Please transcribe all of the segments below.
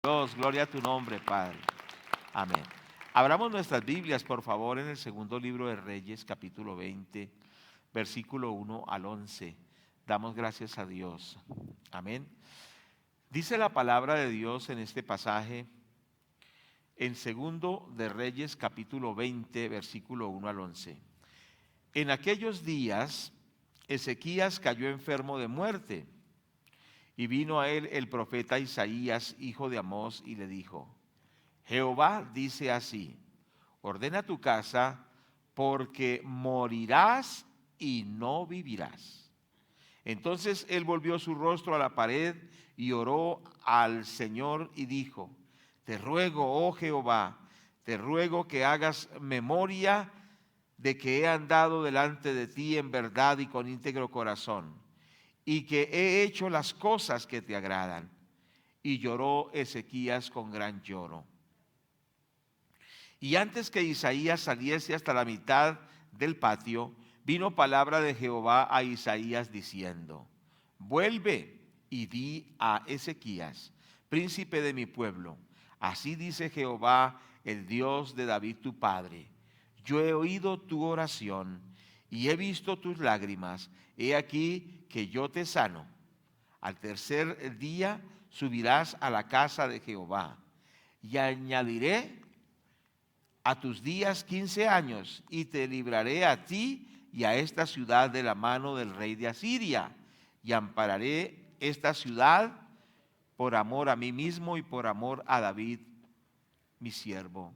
Dios, gloria a tu nombre, Padre. Amén. Abramos nuestras Biblias, por favor, en el segundo libro de Reyes, capítulo 20, versículo 1 al 11. Damos gracias a Dios. Amén. Dice la palabra de Dios en este pasaje, en segundo de Reyes, capítulo 20, versículo 1 al 11. En aquellos días, Ezequías cayó enfermo de muerte. Y vino a él el profeta Isaías, hijo de Amós, y le dijo: Jehová dice así: ordena tu casa, porque morirás y no vivirás. Entonces él volvió su rostro a la pared y oró al Señor y dijo: te ruego, oh Jehová, te ruego que hagas memoria de que he andado delante de ti en verdad y con íntegro corazón, y que he hecho las cosas que te agradan. Y lloró Ezequías con gran lloro. Y antes que Isaías saliese hasta la mitad del patio, vino palabra de Jehová a Isaías diciendo: vuelve y di a Ezequías, príncipe de mi pueblo: así dice Jehová, el Dios de David tu padre: yo he oído tu oración y he visto tus lágrimas. He aquí que yo te sano. Al tercer día subirás a la casa de Jehová, y añadiré a tus días 15 años, y te libraré a ti y a esta ciudad de la mano del rey de Asiria, y ampararé esta ciudad por amor a mí mismo y por amor a David, mi siervo.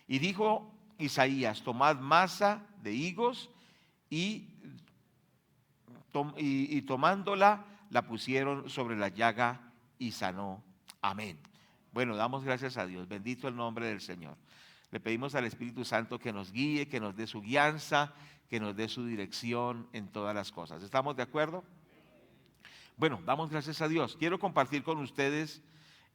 Y dijo Isaías: tomad masa de higos, y tomándola, la pusieron sobre la llaga y sanó. Amén. Bueno, damos gracias a Dios. Bendito el nombre del Señor. Le pedimos al Espíritu Santo que nos guíe, que nos dé su guianza, que nos dé su dirección en todas las cosas. ¿Estamos de acuerdo? Bueno, damos gracias a Dios. Quiero compartir con ustedes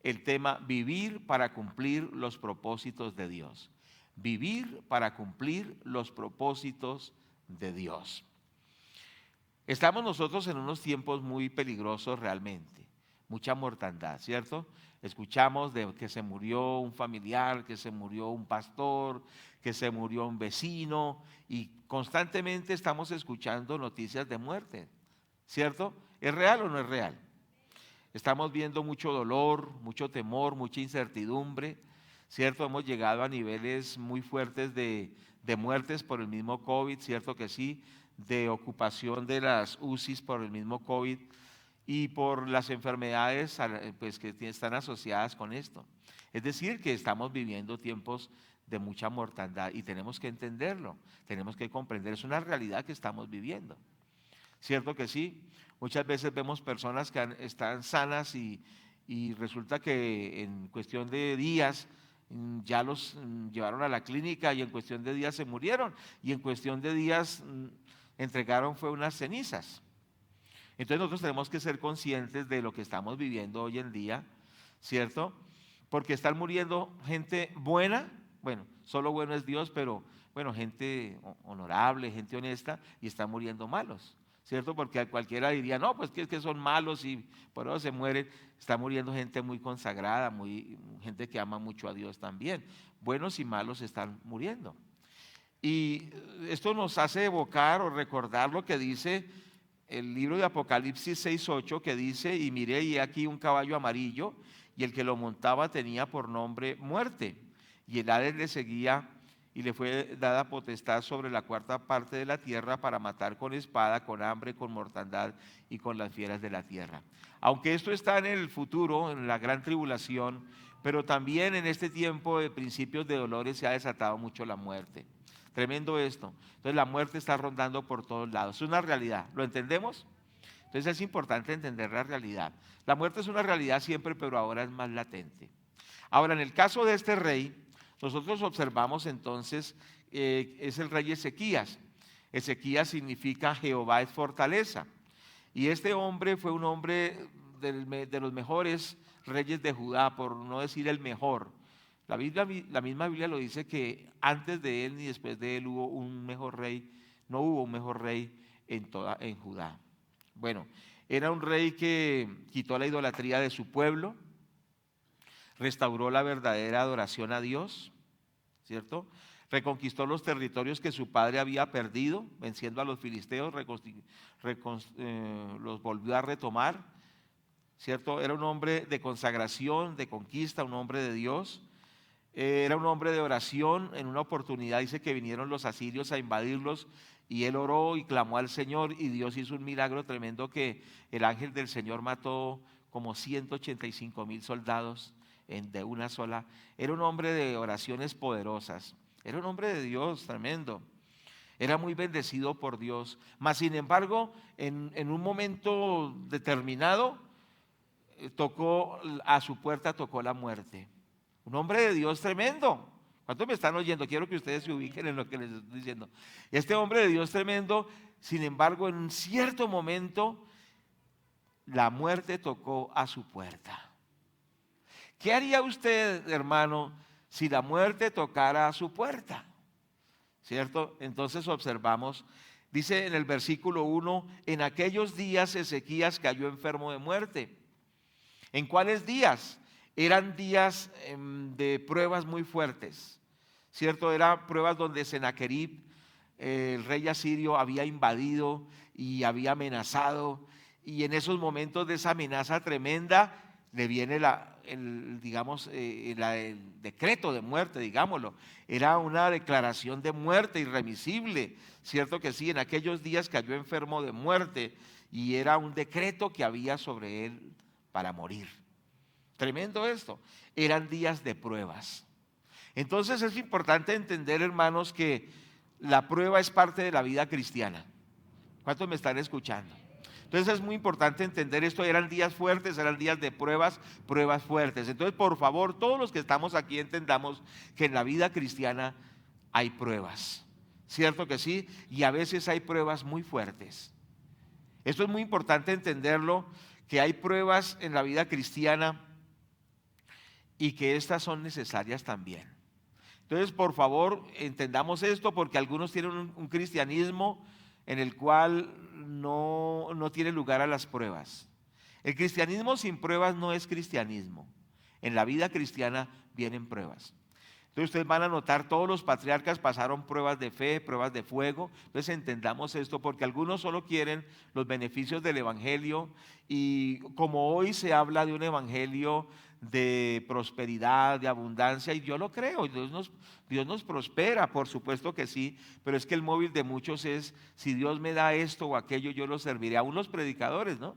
el tema: vivir para cumplir los propósitos de Dios. Vivir para cumplir los propósitos de Dios. Estamos nosotros en unos tiempos muy peligrosos realmente, mucha mortandad, ¿cierto? Escuchamos de que se murió un familiar, que se murió un pastor, que se murió un vecino, y constantemente estamos escuchando noticias de muerte, ¿cierto? ¿Es real o no es real? Estamos viendo mucho dolor, mucho temor, mucha incertidumbre, ¿cierto? Hemos llegado a niveles muy fuertes de muertes por el mismo COVID, ¿cierto que sí? De ocupación de las UCIs por el mismo COVID y por las enfermedades pues, que están asociadas con esto. Es decir, que estamos viviendo tiempos de mucha mortandad y tenemos que entenderlo, tenemos que comprender, es una realidad que estamos viviendo. ¿Cierto que sí? Muchas veces vemos personas que están sanas y resulta que en cuestión de días ya los llevaron a la clínica y en cuestión de días se murieron y en cuestión de días entregaron fue unas cenizas. Entonces nosotros tenemos que ser conscientes de lo que estamos viviendo hoy en día, ¿cierto? Porque están muriendo gente buena, bueno, solo bueno es Dios, pero bueno, gente honorable, gente honesta, y están muriendo malos, ¿cierto? Porque a cualquiera diría: no, pues que son malos y por eso se mueren. Está muriendo gente muy consagrada, gente que ama mucho a Dios también. Buenos y malos están muriendo. Y esto nos hace evocar o recordar lo que dice el libro de Apocalipsis 6:8, que dice: y miré y aquí un caballo amarillo, y el que lo montaba tenía por nombre Muerte, y el Hades le seguía, y le fue dada potestad sobre la cuarta parte de la tierra para matar con espada, con hambre, con mortandad y con las fieras de la tierra. Aunque esto está en el futuro, en la gran tribulación, pero también en este tiempo de principios de dolores se ha desatado mucho la muerte. Tremendo esto. Entonces la muerte está rondando por todos lados. Es una realidad. ¿Lo entendemos? Entonces es importante entender la realidad. La muerte es una realidad siempre, pero ahora es más latente. Ahora, en el caso de este rey, nosotros observamos entonces, es el rey Ezequías. Ezequías significa Jehová es fortaleza. Y este hombre fue un hombre de los mejores reyes de Judá, por no decir el mejor. La misma Biblia lo dice, que antes de él ni después de él hubo un mejor rey, no hubo un mejor rey en Judá. Bueno, era un rey que quitó la idolatría de su pueblo, restauró la verdadera adoración a Dios, ¿cierto? Reconquistó los territorios que su padre había perdido, venciendo a los filisteos, los volvió a retomar, ¿cierto? Era un hombre de consagración, de conquista, un hombre de Dios. Era un hombre de oración. En una oportunidad dice que vinieron los asirios a invadirlos y él oró y clamó al Señor y Dios hizo un milagro tremendo, que el ángel del Señor mató como 185,000 soldados de una sola. Era un hombre de oraciones poderosas, era un hombre de Dios tremendo, era muy bendecido por Dios. Mas sin embargo, en un momento determinado, tocó a su puerta, tocó la muerte. Un hombre de Dios tremendo. ¿Cuántos me están oyendo? Quiero que ustedes se ubiquen en lo que les estoy diciendo. Este hombre de Dios tremendo, sin embargo, en un cierto momento, la muerte tocó a su puerta. ¿Qué haría usted, hermano, si la muerte tocara a su puerta? ¿Cierto? Entonces observamos, dice en el versículo 1, en aquellos días Ezequías cayó enfermo de muerte. ¿En cuáles días? Eran días de pruebas muy fuertes, ¿cierto? Eran pruebas donde Sennacherib, el rey asirio, había invadido y había amenazado, y en esos momentos de esa amenaza tremenda le viene el decreto de muerte, digámoslo. Era una declaración de muerte irremisible, ¿cierto que sí? En aquellos días cayó enfermo de muerte y era un decreto que había sobre él para morir. Tremendo esto. Eran días de pruebas. Entonces es importante entender, hermanos, que la prueba es parte de la vida cristiana. ¿Cuántos me están escuchando? Entonces es muy importante entender esto. Eran días fuertes, eran días de pruebas, pruebas fuertes. Entonces, por favor, todos los que estamos aquí entendamos que en la vida cristiana hay pruebas. ¿Cierto que sí? Y a veces hay pruebas muy fuertes. Esto es muy importante entenderlo, que hay pruebas en la vida cristiana y que estas son necesarias también. Entonces, por favor, entendamos esto, porque algunos tienen un cristianismo en el cual no tiene lugar a las pruebas. El cristianismo sin pruebas no es cristianismo. En la vida cristiana vienen pruebas. Entonces ustedes van a notar, todos los patriarcas pasaron pruebas de fe, pruebas de fuego. Entonces entendamos esto, porque algunos solo quieren los beneficios del evangelio, y como hoy se habla de un evangelio de prosperidad, de abundancia, y yo lo creo, Dios nos prospera, por supuesto que sí, pero es que el móvil de muchos es: si Dios me da esto o aquello, yo lo serviré. Aún los predicadores, ¿no?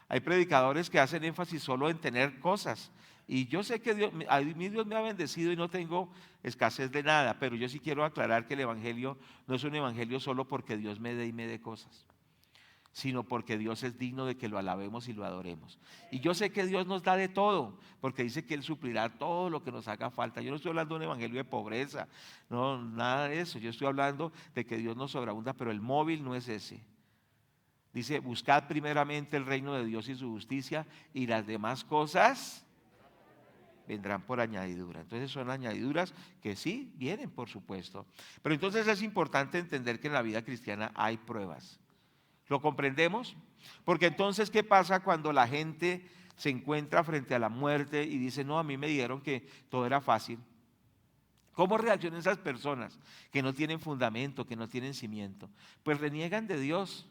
Hay predicadores que hacen énfasis solo en tener cosas. Y yo sé que Dios me ha bendecido y no tengo escasez de nada, pero yo sí quiero aclarar que el evangelio no es un evangelio solo porque Dios me dé y me dé cosas, sino porque Dios es digno de que lo alabemos y lo adoremos. Y yo sé que Dios nos da de todo, porque dice que Él suplirá todo lo que nos haga falta. Yo no estoy hablando de un evangelio de pobreza, no, nada de eso. Yo estoy hablando de que Dios nos sobreabunda, pero el móvil no es ese. Dice: buscad primeramente el reino de Dios y su justicia, y las demás cosas vendrán por añadidura. Entonces son añadiduras que sí vienen, por supuesto. Pero entonces es importante entender que en la vida cristiana hay pruebas. ¿Lo comprendemos? Porque entonces, ¿qué pasa cuando la gente se encuentra frente a la muerte y dice: no, a mí me dijeron que todo era fácil? ¿Cómo reaccionan esas personas que no tienen fundamento, que no tienen cimiento? Pues reniegan de Dios.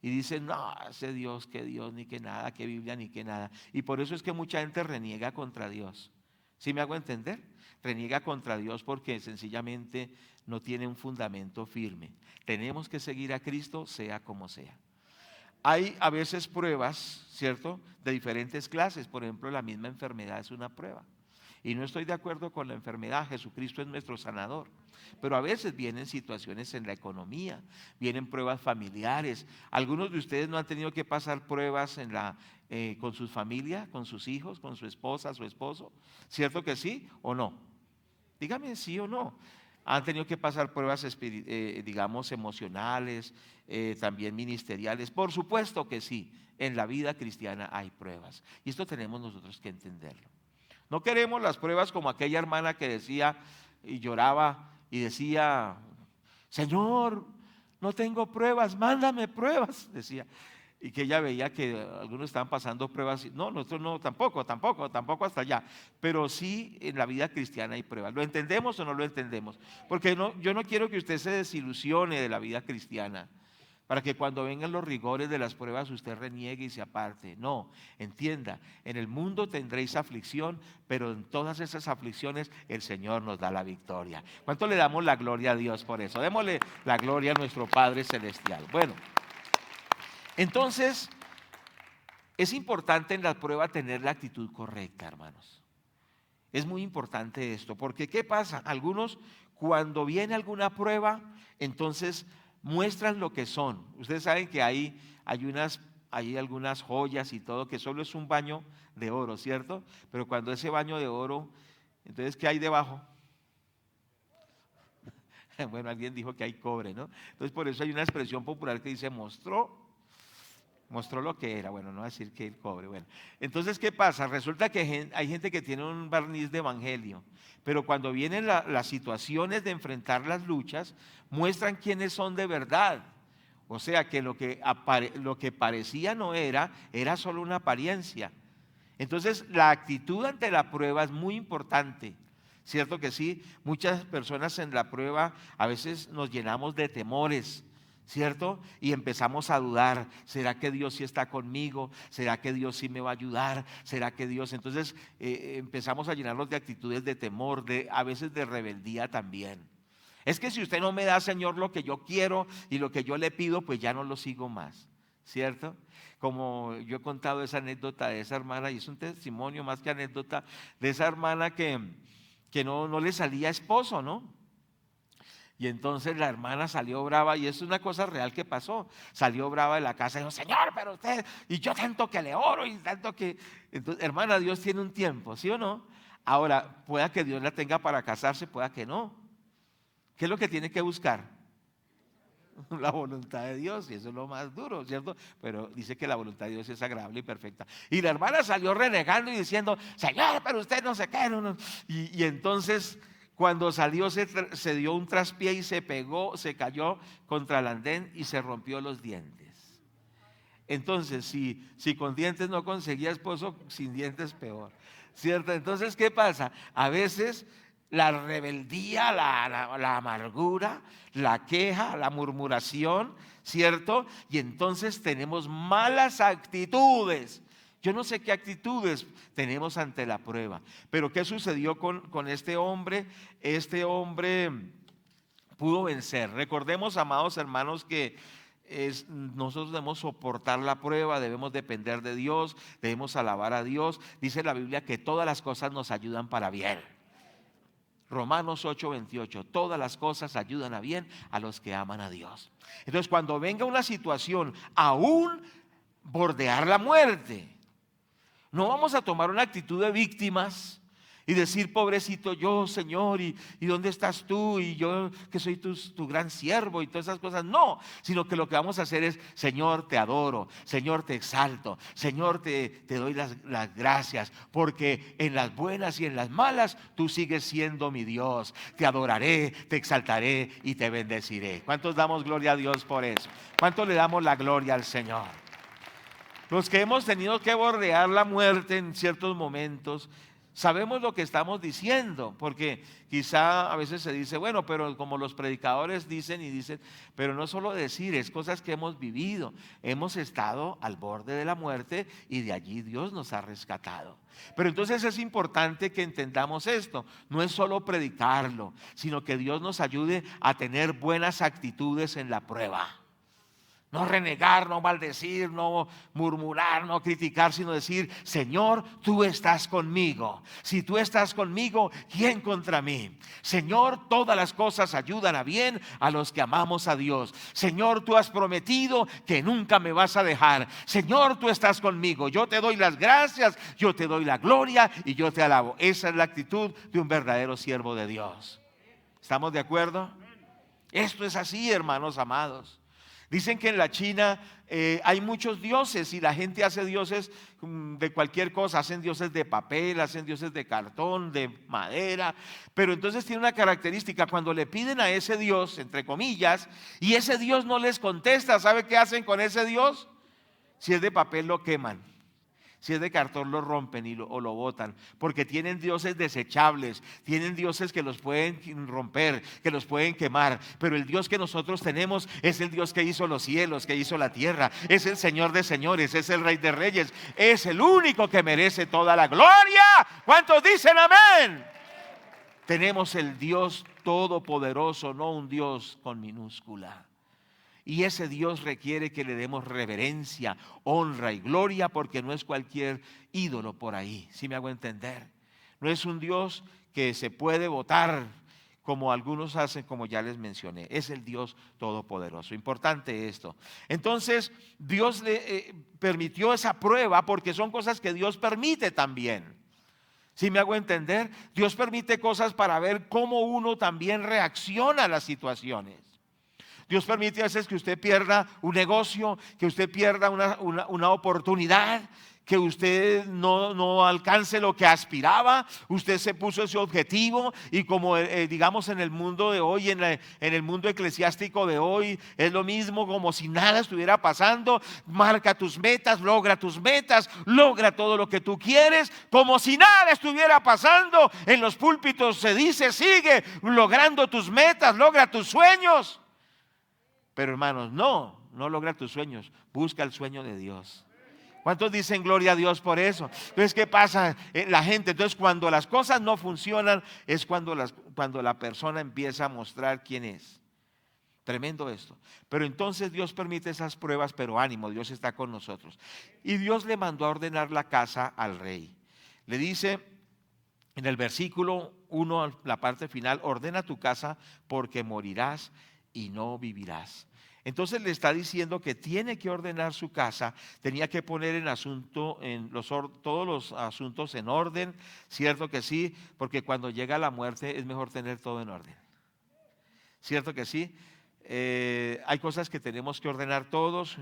Y dicen: no, ese Dios, que Dios, ni que nada, que Biblia, ni que nada. Y por eso es que mucha gente reniega contra Dios. ¿Sí me hago entender? Reniega contra Dios porque sencillamente no tiene un fundamento firme. Tenemos que seguir a Cristo, sea como sea. Hay a veces pruebas, ¿cierto?, de diferentes clases. Por ejemplo, la misma enfermedad es una prueba. Y no estoy de acuerdo con la enfermedad. Jesucristo es nuestro sanador. Pero a veces vienen situaciones en la economía, vienen pruebas familiares. Algunos de ustedes no han tenido que pasar pruebas con sus familias, con sus hijos, con su esposa, su esposo. ¿Cierto que sí o no? Dígame sí o no. Han tenido que pasar pruebas, digamos, emocionales, también ministeriales. Por supuesto que sí. En la vida cristiana hay pruebas. Y esto tenemos nosotros que entenderlo. No queremos las pruebas como aquella hermana que decía y lloraba y decía: Señor, no tengo pruebas, mándame pruebas, decía. y que ella veía que algunos estaban pasando pruebas. No, nosotros no, tampoco hasta allá. Pero sí en la vida cristiana hay pruebas. ¿Lo entendemos o no lo entendemos? Porque yo no quiero que usted se desilusione de la vida cristiana, para que cuando vengan los rigores de las pruebas usted reniegue y se aparte. No, entienda, en el mundo tendréis aflicción, pero en todas esas aflicciones el Señor nos da la victoria. ¿Cuánto le damos la gloria a Dios por eso? Démosle la gloria a nuestro Padre Celestial. Bueno, entonces es importante en la prueba tener la actitud correcta, hermanos. Es muy importante esto, porque ¿qué pasa? Algunos, cuando viene alguna prueba, entonces muestran lo que son. Ustedes saben que hay algunas joyas y todo, que solo es un baño de oro, ¿cierto? Pero cuando ese baño de oro, entonces, ¿qué hay debajo? Bueno, alguien dijo que hay cobre, ¿no? Entonces, por eso hay una expresión popular que dice mostró lo que era. Bueno, no va a decir que el cobre. Bueno, entonces, ¿qué pasa? Resulta que hay gente que tiene un barniz de evangelio, pero cuando vienen las situaciones de enfrentar las luchas, muestran quiénes son de verdad. O sea, que lo que parecía no era solo una apariencia. Entonces, la actitud ante la prueba es muy importante. Cierto que sí, muchas personas en la prueba a veces nos llenamos de temores, ¿cierto? Y empezamos a dudar, ¿será que Dios sí está conmigo? ¿Será que Dios sí me va a ayudar? ¿Será que Dios? Entonces empezamos a llenarnos de actitudes de temor, a veces de rebeldía también. Es que si usted no me da, Señor, lo que yo quiero y lo que yo le pido, pues ya no lo sigo más, ¿cierto? Como yo he contado esa anécdota de esa hermana, y es un testimonio más que anécdota, de esa hermana que no le salía esposo, ¿no? Y entonces la hermana salió brava, y es una cosa real que pasó. Salió brava de la casa y dijo: Señor, pero usted, y yo tanto que le oro y tanto que... Entonces, hermana, Dios tiene un tiempo, ¿sí o no? Ahora, pueda que Dios la tenga para casarse, pueda que no. ¿Qué es lo que tiene que buscar? La voluntad de Dios, y eso es lo más duro, ¿cierto? Pero dice que la voluntad de Dios es agradable y perfecta. Y la hermana salió renegando y diciendo: Señor, pero usted no se qué. Y entonces... Cuando salió se dio un traspié y se cayó contra el andén y se rompió los dientes. Entonces, si con dientes no conseguía esposo, sin dientes peor, ¿cierto? Entonces, ¿qué pasa? A veces la rebeldía, la amargura, la queja, la murmuración, ¿cierto? Y entonces tenemos malas actitudes. Yo no sé qué actitudes tenemos ante la prueba, pero ¿qué sucedió con este hombre? Este hombre pudo vencer. Recordemos, amados hermanos, que nosotros debemos soportar la prueba, debemos depender de Dios, debemos alabar a Dios. Dice la Biblia que todas las cosas nos ayudan para bien. Romanos 8:28, todas las cosas ayudan a bien a los que aman a Dios. Entonces, cuando venga una situación, aún bordear la muerte, no vamos a tomar una actitud de víctimas y decir: pobrecito yo, Señor, y ¿dónde estás tú? Y yo que soy tu gran siervo y todas esas cosas. No, sino que lo que vamos a hacer es: Señor, te adoro, Señor, te exalto, Señor, te doy las gracias, porque en las buenas y en las malas tú sigues siendo mi Dios. Te adoraré, te exaltaré y te bendeciré. ¿Cuántos damos gloria a Dios por eso? ¿Cuántos le damos la gloria al Señor? Los que hemos tenido que bordear la muerte en ciertos momentos, sabemos lo que estamos diciendo, porque quizá a veces se dice: bueno, pero como los predicadores dicen y dicen, pero no solo decir, es cosas que hemos vivido. Hemos estado al borde de la muerte y de allí Dios nos ha rescatado. Pero entonces es importante que entendamos esto, no es solo predicarlo, sino que Dios nos ayude a tener buenas actitudes en la prueba. No renegar, no maldecir, no murmurar, no criticar, sino decir: Señor, tú estás conmigo. Si tú estás conmigo, ¿quién contra mí? Señor, todas las cosas ayudan a bien a los que amamos a Dios. Señor, tú has prometido que nunca me vas a dejar. Señor, tú estás conmigo. Yo te doy las gracias, yo te doy la gloria y yo te alabo. Esa es la actitud de un verdadero siervo de Dios. ¿Estamos de acuerdo? Esto es así, hermanos amados. Dicen que en la China hay muchos dioses y la gente hace dioses de cualquier cosa. Hacen dioses de papel, hacen dioses de cartón, de madera. Pero entonces tiene una característica: cuando le piden a ese dios, entre comillas, y ese dios no les contesta, ¿sabe qué hacen con ese dios? Si es de papel lo queman. Si es de cartón lo rompen o lo botan, porque tienen dioses desechables, tienen dioses que los pueden romper, que los pueden quemar, pero el Dios que nosotros tenemos es el Dios que hizo los cielos, que hizo la tierra, es el Señor de señores, es el Rey de reyes, es el único que merece toda la gloria. ¿Cuántos dicen amén? Tenemos el Dios todopoderoso, no un Dios con minúscula. Y ese Dios requiere que le demos reverencia, honra y gloria, porque no es cualquier ídolo por ahí, ¿sí me hago entender? No es un Dios que se puede votar como algunos hacen, como ya les mencioné. Es el Dios todopoderoso. Importante esto. Entonces, Dios le permitió esa prueba porque son cosas que Dios permite también. ¿Sí me hago entender? Dios permite cosas para ver cómo uno también reacciona a las situaciones. Dios permite a veces que usted pierda un negocio, que usted pierda una oportunidad, que usted no alcance lo que aspiraba. Usted se puso ese objetivo y como digamos en el mundo de hoy, en el mundo eclesiástico de hoy, es lo mismo, como si nada estuviera pasando. Marca tus metas, logra todo lo que tú quieres, como si nada estuviera pasando. En los púlpitos se dice: sigue logrando tus metas, logra tus sueños. Pero hermanos, no logra tus sueños, busca el sueño de Dios. ¿Cuántos dicen gloria a Dios por eso? Entonces, ¿qué pasa? La gente, entonces cuando las cosas no funcionan, es cuando la persona empieza a mostrar quién es. Tremendo esto. Pero entonces Dios permite esas pruebas, pero ánimo, Dios está con nosotros. Y Dios le mandó a ordenar la casa al rey. Le dice en el versículo 1, la parte final: ordena tu casa porque morirás y no vivirás. Entonces le está diciendo que tiene que ordenar su casa, tenía que poner todos los asuntos en orden, cierto que sí, porque cuando llega la muerte es mejor tener todo en orden, cierto que sí. Hay cosas que tenemos que ordenar todos,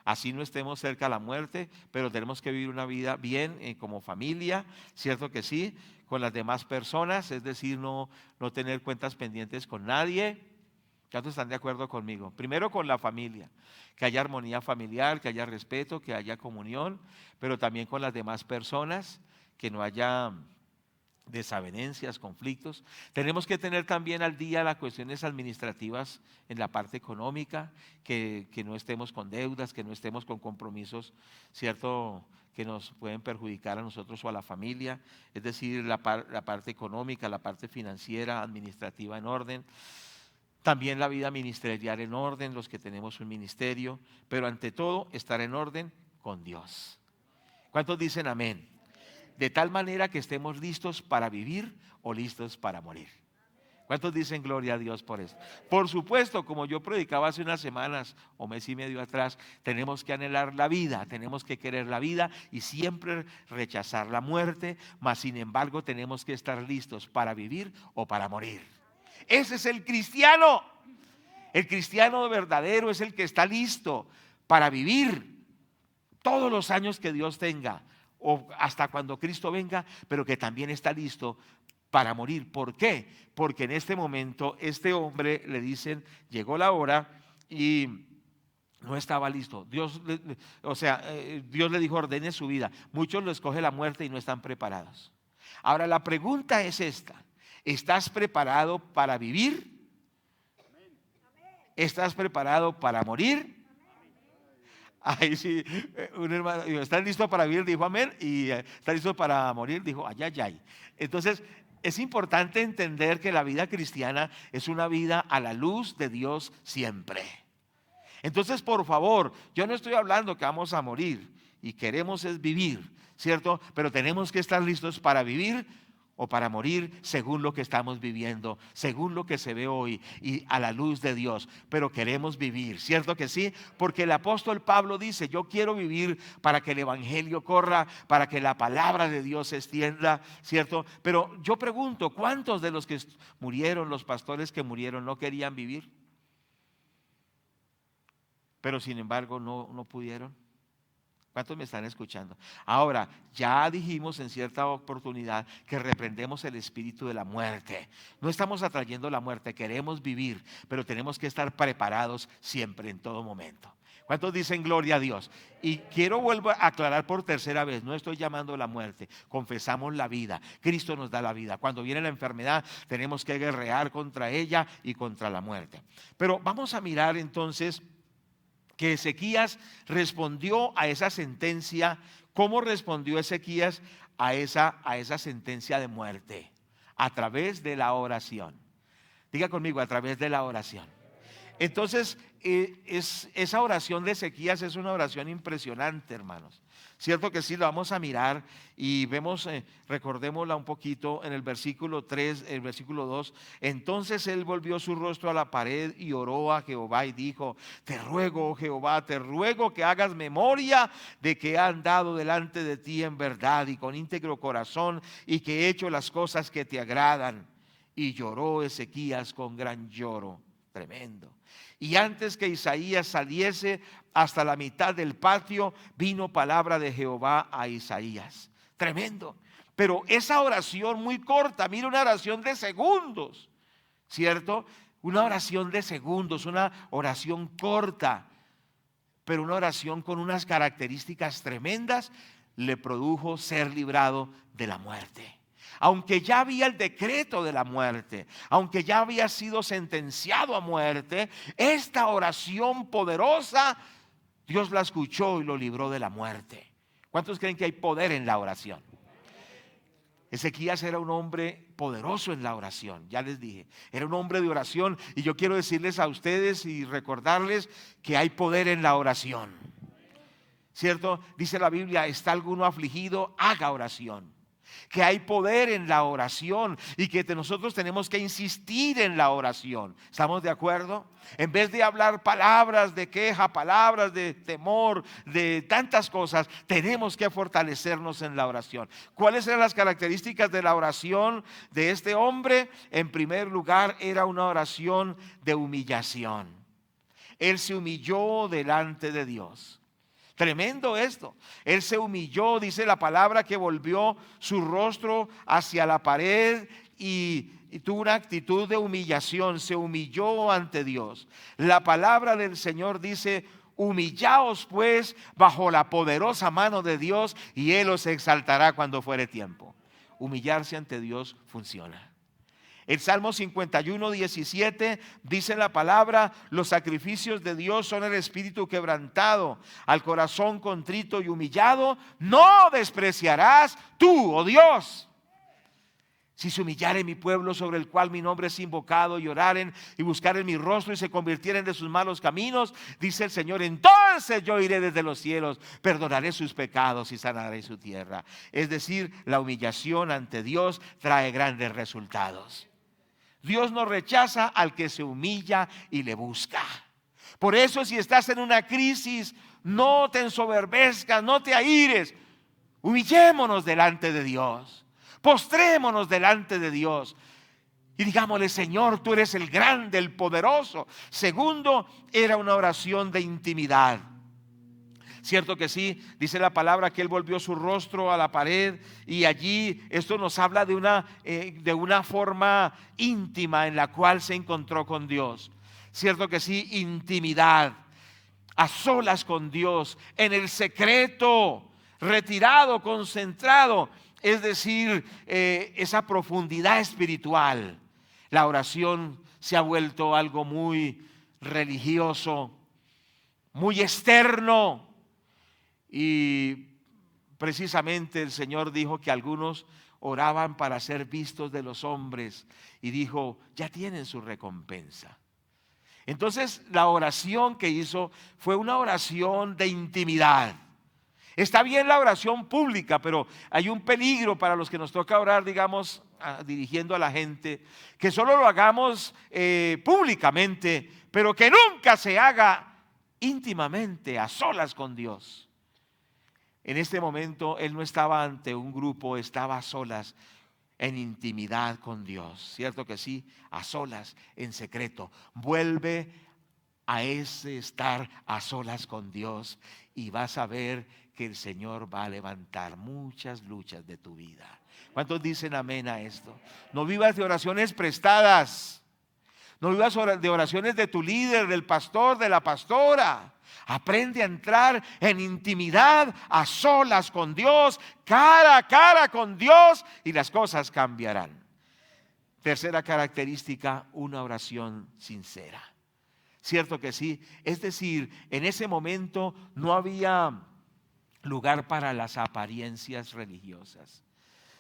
así no estemos cerca de la muerte, pero tenemos que vivir una vida bien como familia, cierto que sí, con las demás personas, es decir, no tener cuentas pendientes con nadie. ¿Cuántos están de acuerdo conmigo? Primero con la familia, que haya armonía familiar, que haya respeto, que haya comunión, pero también con las demás personas, que no haya desavenencias, conflictos. Tenemos que tener también al día las cuestiones administrativas en la parte económica, que no estemos con deudas, que no estemos con compromisos, ¿cierto?, que nos pueden perjudicar a nosotros o a la familia. Es decir, la parte económica, la parte financiera, administrativa en orden. También la vida ministerial en orden, los que tenemos un ministerio, pero ante todo estar en orden con Dios. ¿Cuántos dicen amén? De tal manera que estemos listos para vivir o listos para morir. ¿Cuántos dicen gloria a Dios por eso? Por supuesto, como yo predicaba hace unas semanas o mes y medio atrás, tenemos que anhelar la vida, tenemos que querer la vida y siempre rechazar la muerte, mas sin embargo tenemos que estar listos para vivir o para morir. Ese es el cristiano. El cristiano verdadero es el que está listo para vivir todos los años que Dios tenga o hasta cuando Cristo venga, pero que también está listo para morir. ¿Por qué? Porque en este momento este hombre, le dicen, llegó la hora y no estaba listo. Dios le dijo: ordene su vida. Muchos lo escoge la muerte y no están preparados. Ahora la pregunta es esta: ¿estás preparado para vivir? ¿Estás preparado para morir? Ahí sí, un hermano dijo: ¿estás listo para vivir? Dijo amén. Y ¿estás listo para morir? Dijo ay, ay, ay. Entonces es importante entender que la vida cristiana es una vida a la luz de Dios siempre. Entonces, por favor, yo no estoy hablando que vamos a morir y queremos es vivir, ¿cierto? Pero tenemos que estar listos para vivir o para morir según lo que estamos viviendo, según lo que se ve hoy y a la luz de Dios. Pero queremos vivir, ¿cierto que sí? Porque el apóstol Pablo dice: yo quiero vivir para que el evangelio corra, para que la palabra de Dios se extienda, ¿cierto? Pero yo pregunto: ¿cuántos de los que murieron, los pastores que murieron, no querían vivir? Pero sin embargo no pudieron. ¿Cuántos me están escuchando? Ahora, ya dijimos en cierta oportunidad que reprendemos el espíritu de la muerte. No estamos atrayendo la muerte, queremos vivir, pero tenemos que estar preparados siempre, en todo momento. ¿Cuántos dicen gloria a Dios? Y quiero volver a aclarar por tercera vez, no estoy llamando a la muerte, confesamos la vida. Cristo nos da la vida. Cuando viene la enfermedad tenemos que guerrear contra ella y contra la muerte. Pero vamos a mirar entonces que Ezequías respondió a esa sentencia. ¿Cómo respondió Ezequías a esa sentencia de muerte? A través de la oración. Diga conmigo, a través de la oración. Entonces, esa oración de Ezequías es una oración impresionante, hermanos. Cierto que sí, lo vamos a mirar y vemos, recordémosla un poquito en el versículo 3, el versículo 2. Entonces él volvió su rostro a la pared y oró a Jehová y dijo: te ruego, oh Jehová, te ruego que hagas memoria de que he andado delante de ti en verdad y con íntegro corazón, y que he hecho las cosas que te agradan. Y lloró Ezequías con gran lloro, tremendo. Y antes que Isaías saliese hasta la mitad del patio, vino palabra de Jehová a Isaías. Tremendo. Pero esa oración muy corta, mira, una oración de segundos, ¿cierto? Una oración de segundos, una oración corta, pero una oración con unas características tremendas, le produjo ser librado de la muerte. Aunque ya había el decreto de la muerte, aunque ya había sido sentenciado a muerte, esta oración poderosa, Dios la escuchó y lo libró de la muerte. ¿Cuántos creen que hay poder en la oración? Ezequías era un hombre poderoso en la oración, ya les dije, era un hombre de oración, y yo quiero decirles a ustedes y recordarles que hay poder en la oración, ¿cierto? Dice la Biblia: ¿está alguno afligido? Haga oración. Que hay poder en la oración y que nosotros tenemos que insistir en la oración. ¿Estamos de acuerdo? En vez de hablar palabras de queja, palabras de temor, de tantas cosas, tenemos que fortalecernos en la oración. ¿Cuáles eran las características de la oración de este hombre? En primer lugar, era una oración de humillación. Él se humilló delante de Dios. Tremendo esto. Él se humilló, dice la palabra, que volvió su rostro hacia la pared y tuvo una actitud de humillación. Se humilló ante Dios. La palabra del Señor dice: humillaos pues bajo la poderosa mano de Dios y Él os exaltará cuando fuere tiempo. Humillarse ante Dios funciona. El Salmo 51, 17 dice la palabra: los sacrificios de Dios son el espíritu quebrantado, al corazón contrito y humillado no despreciarás tú, oh Dios. Si se humillare mi pueblo, sobre el cual mi nombre es invocado, y oraren y buscaren mi rostro y se convirtieren de sus malos caminos, dice el Señor, entonces yo iré desde los cielos, perdonaré sus pecados y sanaré su tierra. Es decir, la humillación ante Dios trae grandes resultados. Dios no rechaza al que se humilla y le busca. Por eso, si estás en una crisis, no te ensoberbezcas, no te aires. Humillémonos delante de Dios. Postrémonos delante de Dios. Y digámosle: Señor, tú eres el grande, el poderoso. Segundo, era una oración de intimidad. Cierto que sí, dice la palabra que él volvió su rostro a la pared, y allí esto nos habla de una forma íntima en la cual se encontró con Dios. Cierto que sí, intimidad, a solas con Dios, en el secreto, retirado, concentrado, es decir, esa profundidad espiritual. La oración se ha vuelto algo muy religioso, muy externo. Y precisamente el Señor dijo que algunos oraban para ser vistos de los hombres, y dijo: ya tienen su recompensa. Entonces la oración que hizo fue una oración de intimidad. Está bien la oración pública, pero hay un peligro para los que nos toca orar, digamos, dirigiendo a la gente, que solo lo hagamos públicamente, pero que nunca se haga íntimamente, a solas con Dios. En este momento él no estaba ante un grupo, estaba a solas, en intimidad con Dios. Cierto que sí, a solas, en secreto. Vuelve a ese estar a solas con Dios y vas a ver que el Señor va a levantar muchas luchas de tu vida. ¿Cuántos dicen amén a esto? No vivas de oraciones prestadas. No vivas de oraciones de tu líder, del pastor, de la pastora. Aprende a entrar en intimidad, a solas con Dios, cara a cara con Dios, y las cosas cambiarán. Tercera característica, una oración sincera. Cierto que sí. Es decir, en ese momento no había lugar para las apariencias religiosas.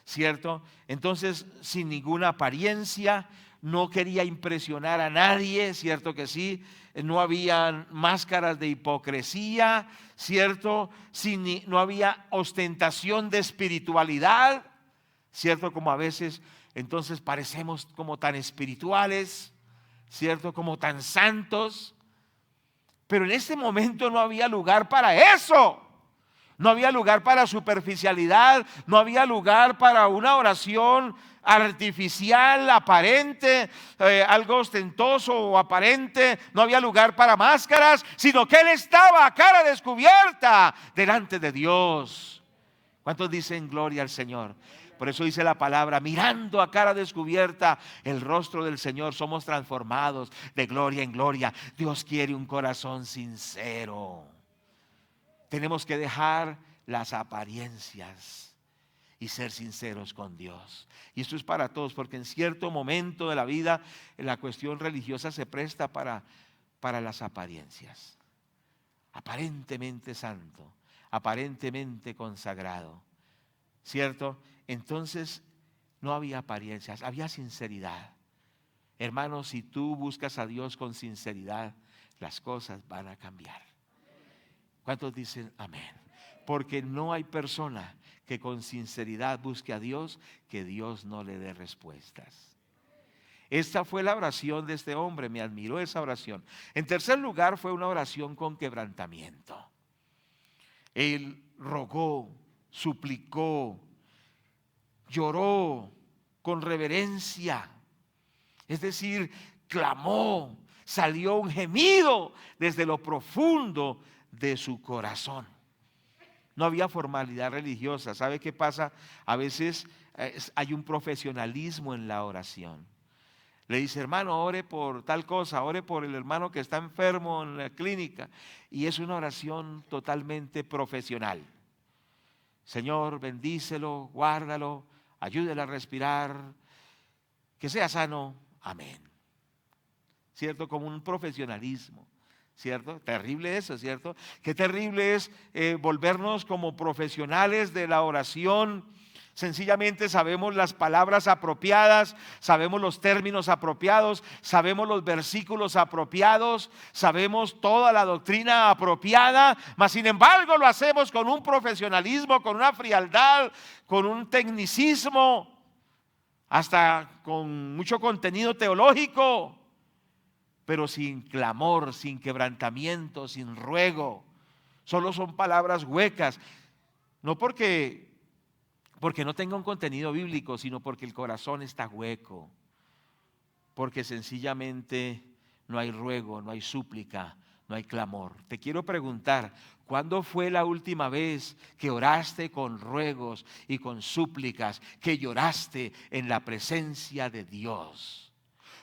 ¿Cierto? Entonces, sin ninguna apariencia, no quería impresionar a nadie, ¿cierto que sí? No había máscaras de hipocresía, ¿cierto? No había ostentación de espiritualidad, ¿cierto? Como a veces entonces parecemos como tan espirituales, ¿cierto? Como tan santos. Pero en ese momento no había lugar para eso. No había lugar para superficialidad, no había lugar para una oración artificial, aparente, algo ostentoso o aparente. No había lugar para máscaras, sino que él estaba a cara descubierta delante de Dios. ¿Cuántos dicen gloria al Señor? Por eso dice la palabra, mirando a cara descubierta el rostro del Señor, somos transformados de gloria en gloria. Dios quiere un corazón sincero. Tenemos que dejar las apariencias y ser sinceros con Dios. Y esto es para todos, porque en cierto momento de la vida la cuestión religiosa se presta para las apariencias. Aparentemente santo, aparentemente consagrado, ¿cierto? Entonces no había apariencias, había sinceridad. Hermanos, si tú buscas a Dios con sinceridad, las cosas van a cambiar. ¿Cuántos dicen amén? Porque no hay persona que con sinceridad busque a Dios que Dios no le dé respuestas. Esta fue la oración de este hombre, me admiró esa oración. En tercer lugar, fue una oración con quebrantamiento. Él rogó, suplicó, lloró con reverencia, es decir, clamó, salió un gemido desde lo profundo de su corazón. No había formalidad religiosa. ¿Sabe qué pasa? A veces hay un profesionalismo en la oración. Le dice, hermano, ore por tal cosa, ore por el hermano que está enfermo en la clínica. Y es una oración totalmente profesional. Señor, bendícelo, guárdalo, ayúdele a respirar, que sea sano. Amén. ¿Cierto? Como un profesionalismo. ¿Cierto? Terrible eso, ¿cierto? Qué terrible es volvernos como profesionales de la oración. Sencillamente sabemos las palabras apropiadas, sabemos los términos apropiados, sabemos los versículos apropiados, sabemos toda la doctrina apropiada, mas sin embargo lo hacemos con un profesionalismo, con una frialdad, con un tecnicismo, hasta con mucho contenido teológico, pero sin clamor, sin quebrantamiento, sin ruego. Solo son palabras huecas, no porque no tenga un contenido bíblico, sino porque el corazón está hueco, porque sencillamente no hay ruego, no hay súplica, no hay clamor. Te quiero preguntar, ¿cuándo fue la última vez que oraste con ruegos y con súplicas, que lloraste en la presencia de Dios?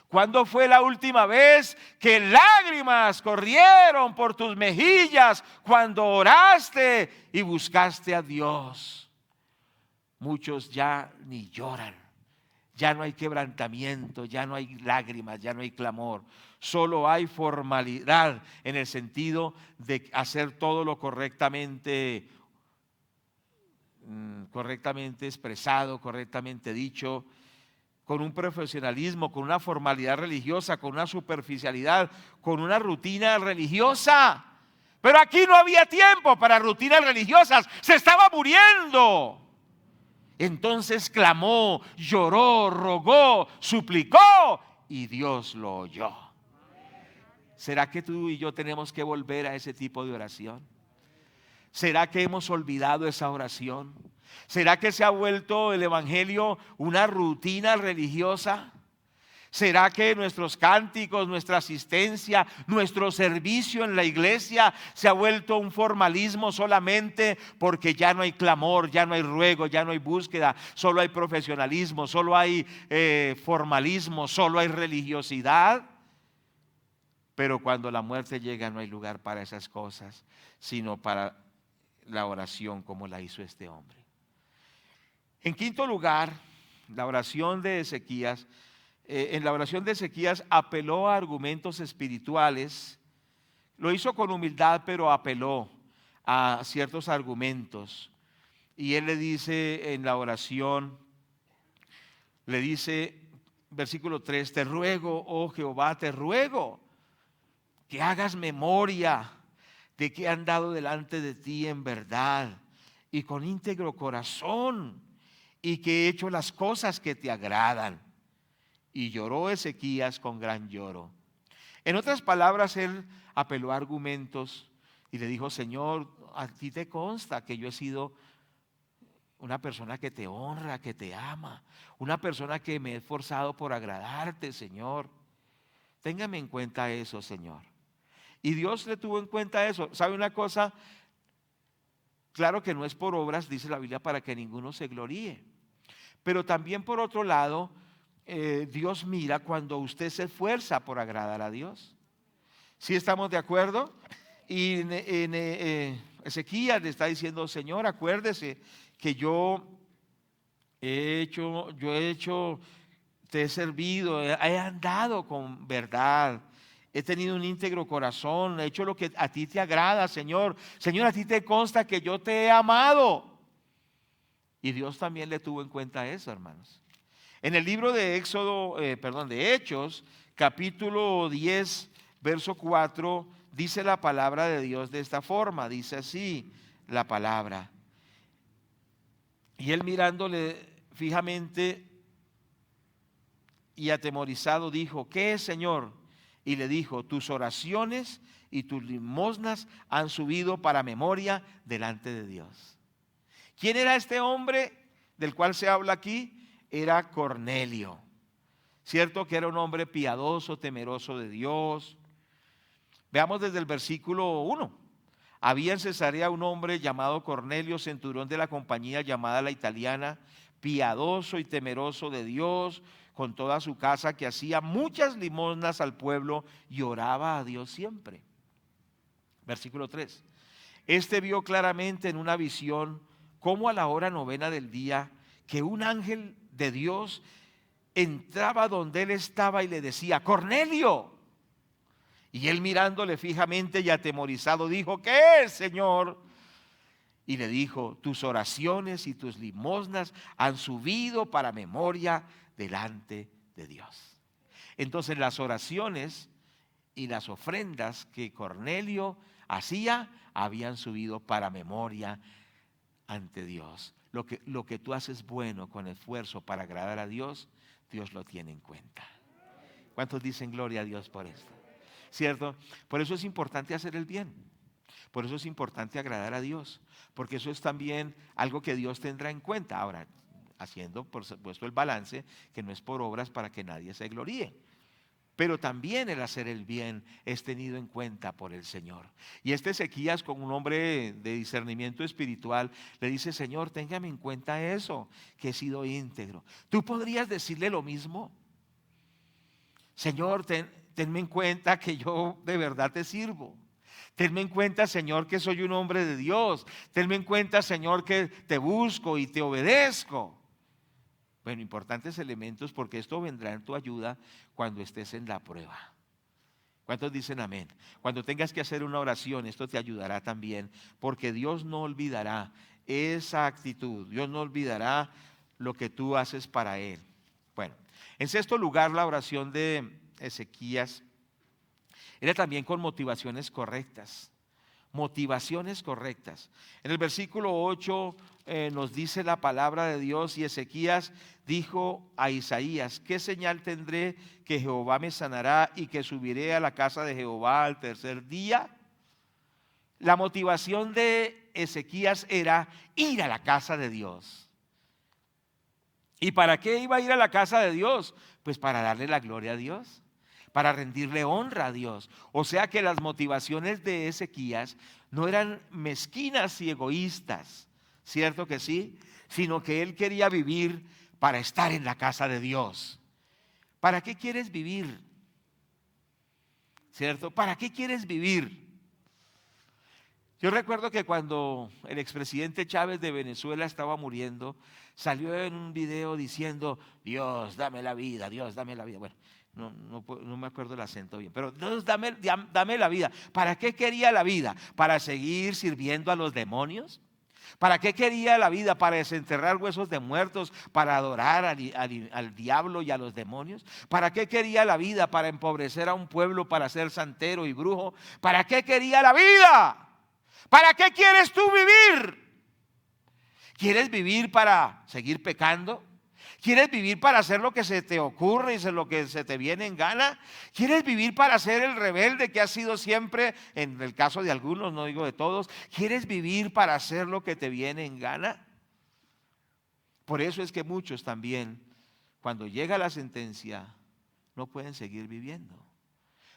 ¿Cuándo fue la última vez que lágrimas corrieron por tus mejillas cuando oraste y buscaste a Dios? Muchos ya ni lloran, ya no hay quebrantamiento, ya no hay lágrimas, ya no hay clamor. Solo hay formalidad en el sentido de hacer todo lo correctamente expresado, correctamente dicho, con un profesionalismo, con una formalidad religiosa, con una superficialidad, con una rutina religiosa. Pero aquí no había tiempo para rutinas religiosas, se estaba muriendo. Entonces clamó, lloró, rogó, suplicó y Dios lo oyó. ¿Será que tú y yo tenemos que volver a ese tipo de oración? ¿Será que hemos olvidado esa oración? ¿Será que se ha vuelto el evangelio una rutina religiosa? ¿Será que nuestros cánticos, nuestra asistencia, nuestro servicio en la iglesia se ha vuelto un formalismo solamente porque ya no hay clamor, ya no hay ruego, ya no hay búsqueda, solo hay profesionalismo, solo hay formalismo, solo hay religiosidad? Pero cuando la muerte llega no hay lugar para esas cosas, sino para la oración como la hizo este hombre. En quinto lugar, la oración de Ezequías. En la oración de Ezequías apeló a argumentos espirituales. Lo hizo con humildad, pero apeló a ciertos argumentos. Y él le dice en la oración, le dice, versículo 3, te ruego, oh Jehová, te ruego que hagas memoria de que he andado delante de ti en verdad y con íntegro corazón, y que he hecho las cosas que te agradan. Y lloró Ezequías con gran lloro. En otras palabras, él apeló a argumentos y le dijo, Señor, a ti te consta que yo he sido una persona que te honra, que te ama, una persona que me he esforzado por agradarte, Señor. Téngame en cuenta eso, Señor. Y Dios le tuvo en cuenta eso. ¿Sabe una cosa? Claro que no es por obras, dice la Biblia, para que ninguno se gloríe. Pero también por otro lado, Dios mira cuando usted se esfuerza por agradar a Dios. ¿Sí estamos de acuerdo? Y Ezequías le está diciendo, Señor, acuérdese que yo he hecho, te he servido, he andado con verdad, he tenido un íntegro corazón, he hecho lo que a ti te agrada, Señor. Señor, a ti te consta que yo te he amado. Y Dios también le tuvo en cuenta eso, hermanos. En el libro de de Hechos, capítulo 10, verso 4, dice la palabra de Dios de esta forma, dice así la palabra. Y él mirándole fijamente y atemorizado dijo, ¿qué es, Señor? Y le dijo, tus oraciones y tus limosnas han subido para memoria delante de Dios. ¿Quién era este hombre del cual se habla aquí? Era Cornelio. Cierto que era un hombre piadoso, temeroso de Dios. Veamos desde el versículo 1. Había en Cesarea un hombre llamado Cornelio, centurión de la compañía llamada la Italiana, piadoso y temeroso de Dios, con toda su casa, que hacía muchas limosnas al pueblo y oraba a Dios siempre. Versículo 3. Este vio claramente en una visión cómo a la hora novena del día que un ángel de Dios entraba donde él estaba y le decía, Cornelio. Y él mirándole fijamente y atemorizado dijo, ¿qué es, Señor? Y le dijo, tus oraciones y tus limosnas han subido para memoria delante de Dios. Entonces las oraciones y las ofrendas que Cornelio hacía habían subido para memoria ante Dios. Lo que tú haces bueno con esfuerzo para agradar a Dios, Dios lo tiene en cuenta. ¿Cuántos dicen gloria a Dios por esto? ¿Cierto? Por eso es importante hacer el bien. Por eso es importante agradar a Dios. Porque eso es también algo que Dios tendrá en cuenta. Ahora, haciendo por supuesto el balance, que no es por obras para que nadie se gloríe. Pero también el hacer el bien es tenido en cuenta por el Señor. Y este Ezequías, con un hombre de discernimiento espiritual, le dice, Señor, téngame en cuenta eso, que he sido íntegro. ¿Tú podrías decirle lo mismo? Señor, tenme en cuenta que yo de verdad te sirvo. Tenme en cuenta, Señor, que soy un hombre de Dios. Tenme en cuenta, Señor, que te busco y te obedezco. Bueno, importantes elementos, porque esto vendrá en tu ayuda cuando estés en la prueba. ¿Cuántos dicen amén? Cuando tengas que hacer una oración, esto te ayudará también, porque Dios no olvidará esa actitud. Dios no olvidará lo que tú haces para Él. Bueno, en sexto lugar, la oración de Ezequías era también con motivaciones correctas. Motivaciones correctas. En el versículo 8 nos dice la palabra de Dios, y Ezequías dijo a Isaías, ¿qué señal tendré que Jehová me sanará y que subiré a la casa de Jehová al tercer día? La motivación de Ezequías era ir a la casa de Dios. ¿Y para qué iba a ir a la casa de Dios? Pues para darle la gloria a Dios, para rendirle honra a Dios. O sea que las motivaciones de Ezequías no eran mezquinas y egoístas, ¿cierto que sí? Sino que él quería vivir para estar en la casa de Dios. ¿Para qué quieres vivir? ¿cierto? ¿Para qué quieres vivir? Yo recuerdo que cuando el expresidente Chávez de Venezuela estaba muriendo, salió en un video diciendo: Dios, dame la vida, Dios, dame la vida. Bueno, no me acuerdo el acento bien, pero Dios, dame la vida. ¿Para qué quería la vida? ¿Para seguir sirviendo a los demonios? ¿Para qué quería la vida? ¿Para desenterrar huesos de muertos? ¿Para adorar al diablo y a los demonios? ¿Para qué quería la vida? ¿Para empobrecer a un pueblo, para ser santero y brujo? ¿Para qué quería la vida? ¿Para qué quieres tú vivir? ¿Quieres vivir para seguir pecando? ¿Quieres vivir para hacer lo que se te ocurre y lo que se te viene en gana? ¿Quieres vivir para ser el rebelde que has sido siempre, en el caso de algunos, no digo de todos? ¿Quieres vivir para hacer lo que te viene en gana? Por eso es que muchos también, cuando llega la sentencia, no pueden seguir viviendo.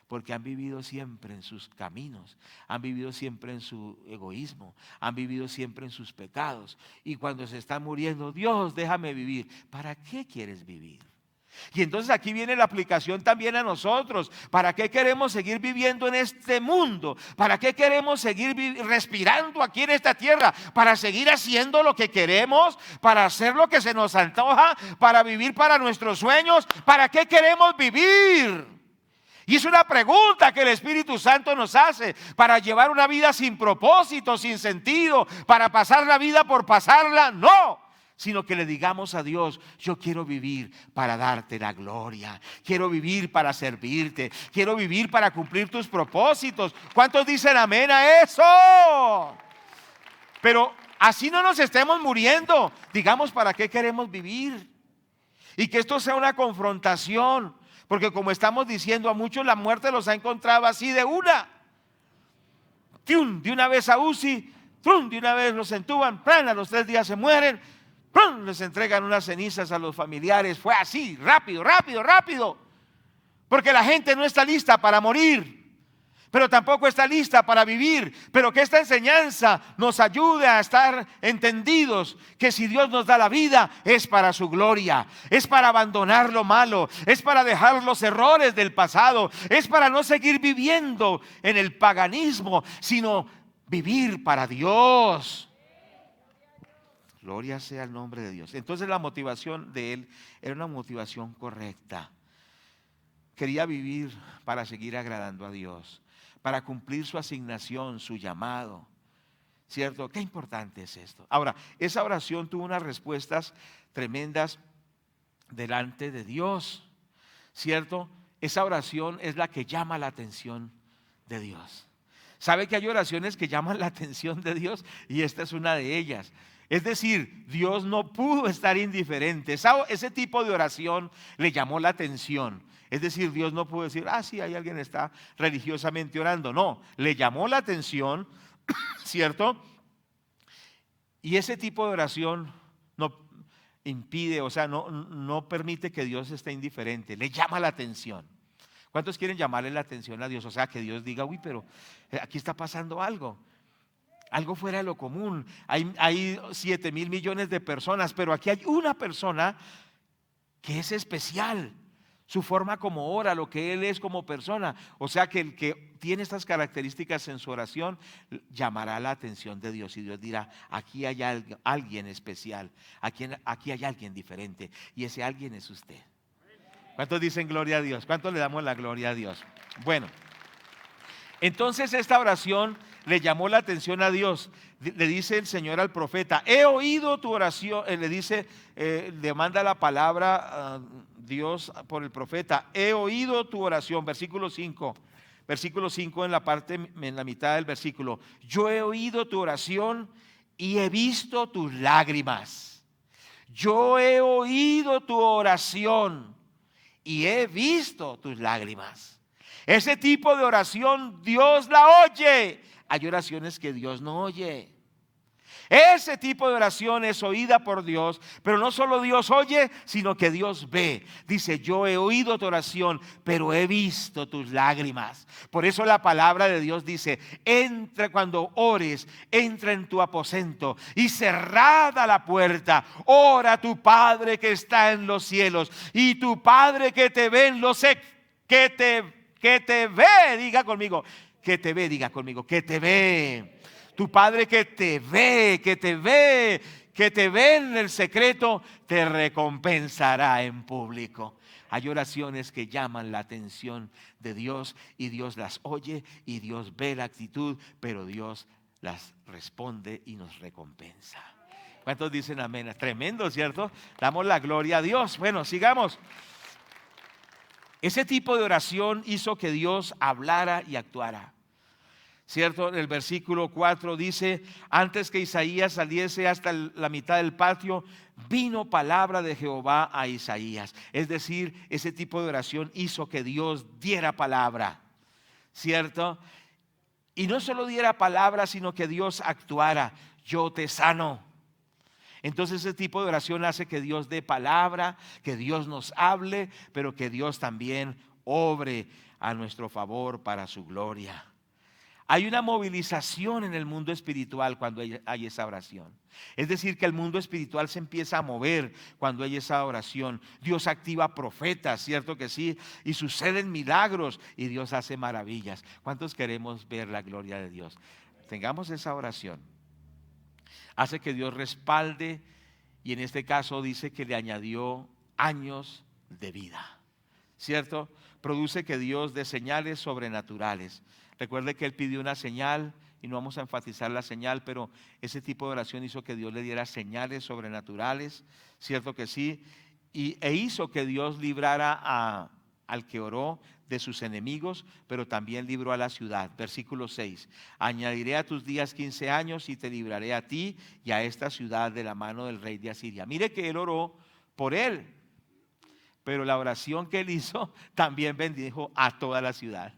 Porque han vivido siempre en sus caminos, han vivido siempre en su egoísmo, han vivido siempre en sus pecados. Y cuando se están muriendo, Dios, déjame vivir. ¿Para qué quieres vivir? Y entonces aquí viene la aplicación también a nosotros. ¿Para qué queremos seguir viviendo en este mundo? ¿Para qué queremos seguir respirando aquí en esta tierra? ¿Para seguir haciendo lo que queremos? ¿Para hacer lo que se nos antoja? ¿Para vivir para nuestros sueños? ¿Para qué queremos vivir? Y es una pregunta que el Espíritu Santo nos hace para llevar una vida sin propósito, sin sentido, para pasar la vida por pasarla. No, sino que le digamos a Dios: yo quiero vivir para darte la gloria, quiero vivir para servirte, quiero vivir para cumplir tus propósitos. ¿Cuántos dicen amén a eso? Pero así no nos estemos muriendo. Digamos, ¿para qué queremos vivir? Y que esto sea una confrontación. Porque como estamos diciendo, a muchos la muerte los ha encontrado así de una. De una vez a UCI, de una vez los entuban, a los 3 días se mueren, les entregan unas cenizas a los familiares. Fue así, rápido. Porque la gente no está lista para morir, pero tampoco está lista para vivir. Pero que esta enseñanza nos ayude a estar entendidos que si Dios nos da la vida es para su gloria, es para abandonar lo malo, es para dejar los errores del pasado, es para no seguir viviendo en el paganismo, sino vivir para Dios. Gloria sea el nombre de Dios. Entonces la motivación de él era una motivación correcta. Quería vivir para seguir agradando a Dios, para cumplir su asignación, su llamado, ¿cierto? Qué importante es esto. Ahora, esa oración tuvo unas respuestas tremendas delante de Dios, ¿cierto? Esa oración es la que llama la atención de Dios. ¿Sabe que hay oraciones que llaman la atención de Dios? Y esta es una de ellas. Es decir, Dios no pudo estar indiferente. Ese tipo de oración le llamó la atención. Es decir, Dios no pudo decir: sí, hay alguien que está religiosamente orando. No, le llamó la atención, ¿cierto? Y ese tipo de oración no impide, no permite que Dios esté indiferente. Le llama la atención. ¿Cuántos quieren llamarle la atención a Dios? O sea, que Dios diga: uy, pero aquí está pasando algo fuera de lo común. Hay 7,000 millones de personas, pero aquí hay una persona que es especial. Su forma como ora, lo que él es como persona. O sea que el que tiene estas características en su oración llamará la atención de Dios. Y Dios dirá: aquí hay alguien especial, aquí hay alguien diferente. Y ese alguien es usted. ¿Cuántos dicen gloria a Dios? ¿Cuántos le damos la gloria a Dios? Bueno, entonces esta oración le llamó la atención a Dios. Le dice el Señor al profeta: he oído tu oración. Le manda la palabra Dios por el profeta: he oído tu oración. Versículo 5 en la mitad del versículo: yo he oído tu oración y he visto tus lágrimas. Yo he oído tu oración y he visto tus lágrimas. Ese tipo de oración Dios la oye. Hay oraciones que Dios no oye. Ese tipo de oración es oída por Dios, pero no solo Dios oye, sino que Dios ve. Dice: yo he oído tu oración, pero he visto tus lágrimas. Por eso la palabra de Dios dice: cuando ores, entra en tu aposento y cerrada la puerta, ora a tu Padre que está en los cielos, y tu Padre que te ve en lo secreto que te ve, diga conmigo, que te ve, diga conmigo, que te ve. Tu Padre que te ve, que te ve, que te ve en el secreto, te recompensará en público. Hay oraciones que llaman la atención de Dios y Dios las oye y Dios ve la actitud, pero Dios las responde y nos recompensa. ¿Cuántos dicen amén? Es tremendo, ¿cierto? Damos la gloria a Dios. Bueno, sigamos. Ese tipo de oración hizo que Dios hablara y actuara. ¿Cierto? En el versículo 4 dice: antes que Isaías saliese hasta la mitad del patio, vino palabra de Jehová a Isaías. Es decir, ese tipo de oración hizo que Dios diera palabra, ¿cierto? Y no solo diera palabra, sino que Dios actuara. Yo te sano. Entonces ese tipo de oración hace que Dios dé palabra, que Dios nos hable, pero que Dios también obre a nuestro favor para su gloria. Hay una movilización en el mundo espiritual cuando hay esa oración. Es decir, que el mundo espiritual se empieza a mover cuando hay esa oración. Dios activa profetas, ¿cierto que sí? Y suceden milagros y Dios hace maravillas. ¿Cuántos queremos ver la gloria de Dios? Tengamos esa oración. Hace que Dios respalde, y en este caso dice que le añadió años de vida, ¿cierto? Produce que Dios dé señales sobrenaturales. Recuerde que él pidió una señal, y no vamos a enfatizar la señal, pero ese tipo de oración hizo que Dios le diera señales sobrenaturales, ¿cierto que sí? E hizo que Dios librara al que oró de sus enemigos, pero también libró a la ciudad. Versículo 6: añadiré a tus días 15 años y te libraré a ti y a esta ciudad de la mano del rey de Asiria. Mire que él oró por él, pero la oración que él hizo también bendijo a toda la ciudad.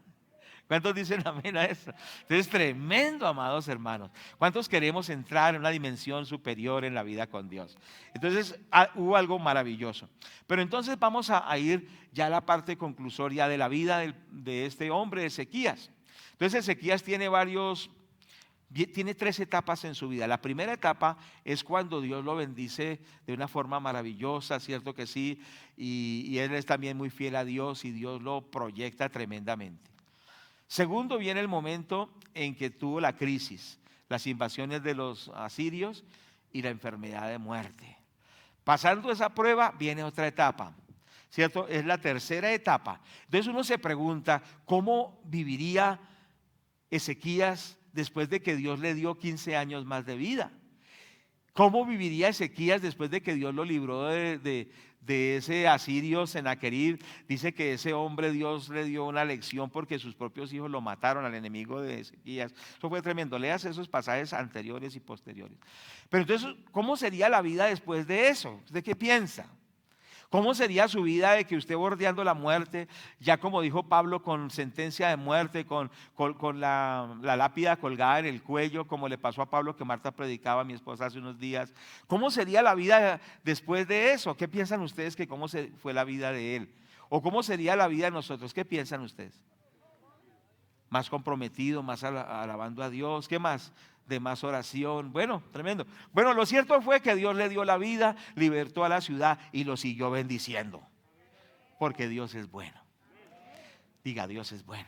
¿Cuántos dicen amén a eso? Entonces, tremendo, amados hermanos. ¿Cuántos queremos entrar en una dimensión superior en la vida con Dios? Entonces, hubo algo maravilloso. Pero entonces vamos a ir ya a la parte conclusoria de la vida de este hombre, Ezequías. Entonces, Ezequías tiene tres etapas en su vida. La primera etapa es cuando Dios lo bendice de una forma maravillosa, ¿cierto que sí? Y él es también muy fiel a Dios y Dios lo proyecta tremendamente. Segundo, viene el momento en que tuvo la crisis, las invasiones de los asirios y la enfermedad de muerte. Pasando esa prueba, viene otra etapa, ¿cierto? Es la tercera etapa. Entonces uno se pregunta, ¿cómo viviría Ezequías después de que Dios le dio 15 años más de vida? ¿Cómo viviría Ezequías después de que Dios lo libró de ese asirio Sennacherib? Dice que ese hombre Dios le dio una lección porque sus propios hijos lo mataron al enemigo de Ezequías. Eso fue tremendo. Leas esos pasajes anteriores y posteriores. Pero entonces, ¿cómo sería la vida después de eso? ¿Usted qué piensa? ¿Cómo sería su vida de que usted bordeando la muerte, ya como dijo Pablo, con sentencia de muerte, con la lápida colgada en el cuello, como le pasó a Pablo que Marta predicaba, a mi esposa, hace unos días? ¿Cómo sería la vida después de eso? ¿Qué piensan ustedes que cómo fue la vida de él? ¿O cómo sería la vida de nosotros? ¿Qué piensan ustedes? Más comprometido, más alabando a Dios. ¿Qué más? De más oración. Bueno, tremendo. Bueno, lo cierto fue que Dios le dio la vida, libertó a la ciudad y lo siguió bendiciendo. Porque Dios es bueno. Diga, Dios es bueno.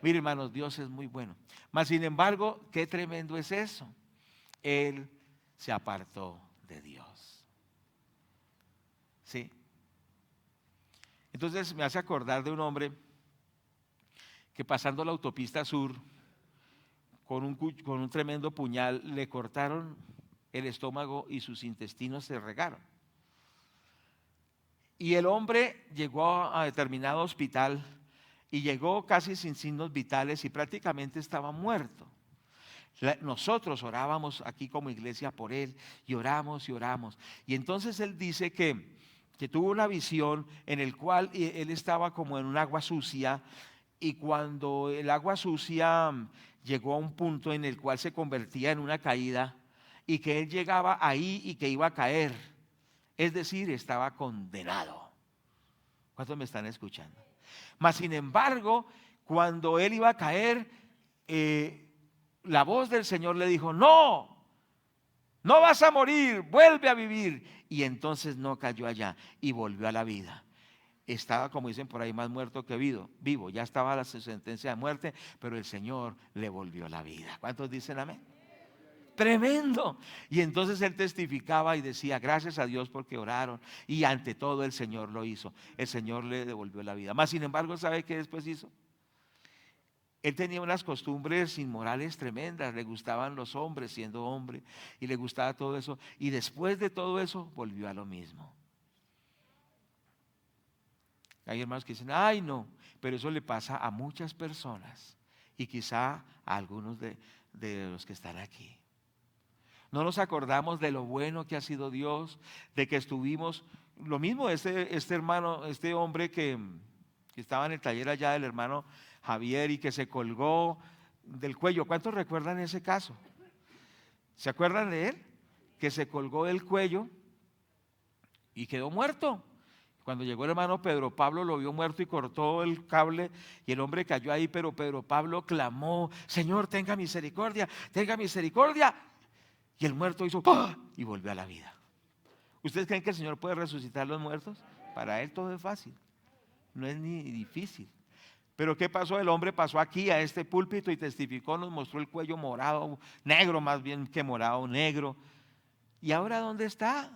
Mire, hermanos, Dios es muy bueno. Mas, sin embargo, qué tremendo es eso. Él se apartó de Dios. ¿Sí? Entonces me hace acordar de un hombre que pasando la autopista sur, con un tremendo puñal, le cortaron el estómago y sus intestinos se regaron. Y el hombre llegó a determinado hospital y llegó casi sin signos vitales y prácticamente estaba muerto. Nosotros orábamos aquí como iglesia por él y oramos y oramos. Y entonces él dice que tuvo una visión en el cual él estaba como en un agua sucia, y cuando el agua sucia llegó a un punto en el cual se convertía en una caída y que él llegaba ahí y que iba a caer, es decir, estaba condenado. ¿Cuántos me están escuchando? Mas sin embargo, cuando él iba a caer, la voz del Señor le dijo: no vas a morir, vuelve a vivir. Y entonces no cayó allá y volvió a la vida. estaba, como dicen por ahí, más muerto que vivo. Ya estaba la sentencia de muerte, pero el Señor le volvió la vida. ¿Cuántos dicen amén? Tremendo. Y entonces él testificaba y decía, gracias a Dios porque oraron. Y ante todo el Señor lo hizo. El Señor le devolvió la vida. Más sin embargo, ¿sabe qué después hizo? Él tenía unas costumbres inmorales tremendas. Le gustaban los hombres siendo hombre. Y le gustaba todo eso. Y después de todo eso, volvió a lo mismo. Hay hermanos que dicen, ay no. Pero eso le pasa a muchas personas. Y quizá a algunos de los que están aquí. No nos acordamos de lo bueno que ha sido Dios, de que estuvimos, lo mismo este hermano, este hombre que estaba en el taller allá del hermano Javier y que se colgó del cuello. ¿Cuántos recuerdan ese caso? ¿Se acuerdan de él? Que se colgó del cuello y quedó muerto. Cuando llegó el hermano Pedro Pablo lo vio muerto y cortó el cable y el hombre cayó ahí, pero Pedro Pablo clamó, Señor, tenga misericordia, tenga misericordia. Y el muerto hizo ¡pah! Y volvió a la vida. ¿Ustedes creen que el Señor puede resucitar los muertos? Para Él todo es fácil, no es ni difícil. Pero ¿qué pasó? El hombre pasó aquí a este púlpito y testificó, nos mostró el cuello morado, negro más bien que morado, negro. ¿Y ahora dónde está?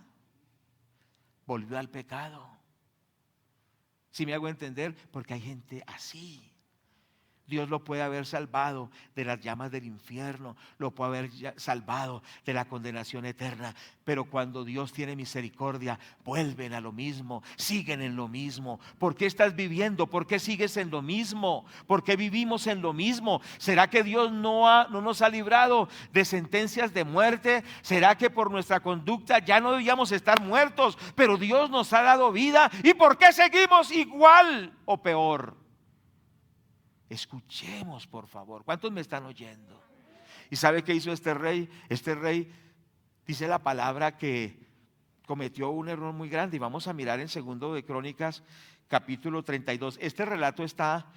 Volvió al pecado. Si me hago entender, porque hay gente así. Dios lo puede haber salvado de las llamas del infierno, lo puede haber salvado de la condenación eterna, pero cuando Dios tiene misericordia, vuelven a lo mismo, siguen en lo mismo. ¿Por qué estás viviendo? ¿Por qué sigues en lo mismo? ¿Por qué vivimos en lo mismo? ¿Será que Dios no nos ha librado de sentencias de muerte? ¿Será que por nuestra conducta ya no debíamos estar muertos, pero Dios nos ha dado vida? ¿Y por qué seguimos igual o peor? Escuchemos, por favor. ¿Cuántos me están oyendo? ¿Y sabe qué hizo este rey? Este rey dice la palabra que cometió un error muy grande. Y vamos a mirar en 2 de Crónicas, capítulo 32. Este relato está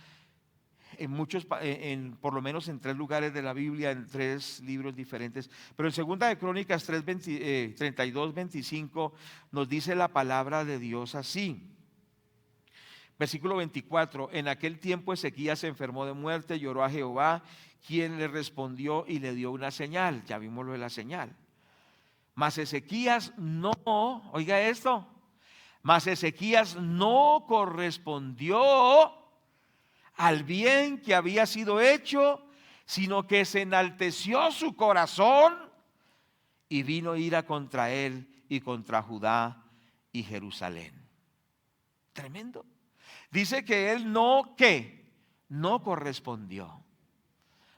en muchos, por lo menos en 3 lugares de la Biblia, en 3 libros diferentes. Pero en 2 de Crónicas 32, 25 nos dice la palabra de Dios así. Versículo 24, en aquel tiempo Ezequías se enfermó de muerte, lloró a Jehová, quien le respondió y le dio una señal. Ya vimos lo de la señal. Mas Ezequías no, oiga esto, mas Ezequías no correspondió al bien que había sido hecho, sino que se enalteció su corazón y vino ira contra él y contra Judá y Jerusalén. Tremendo. Dice que él no correspondió.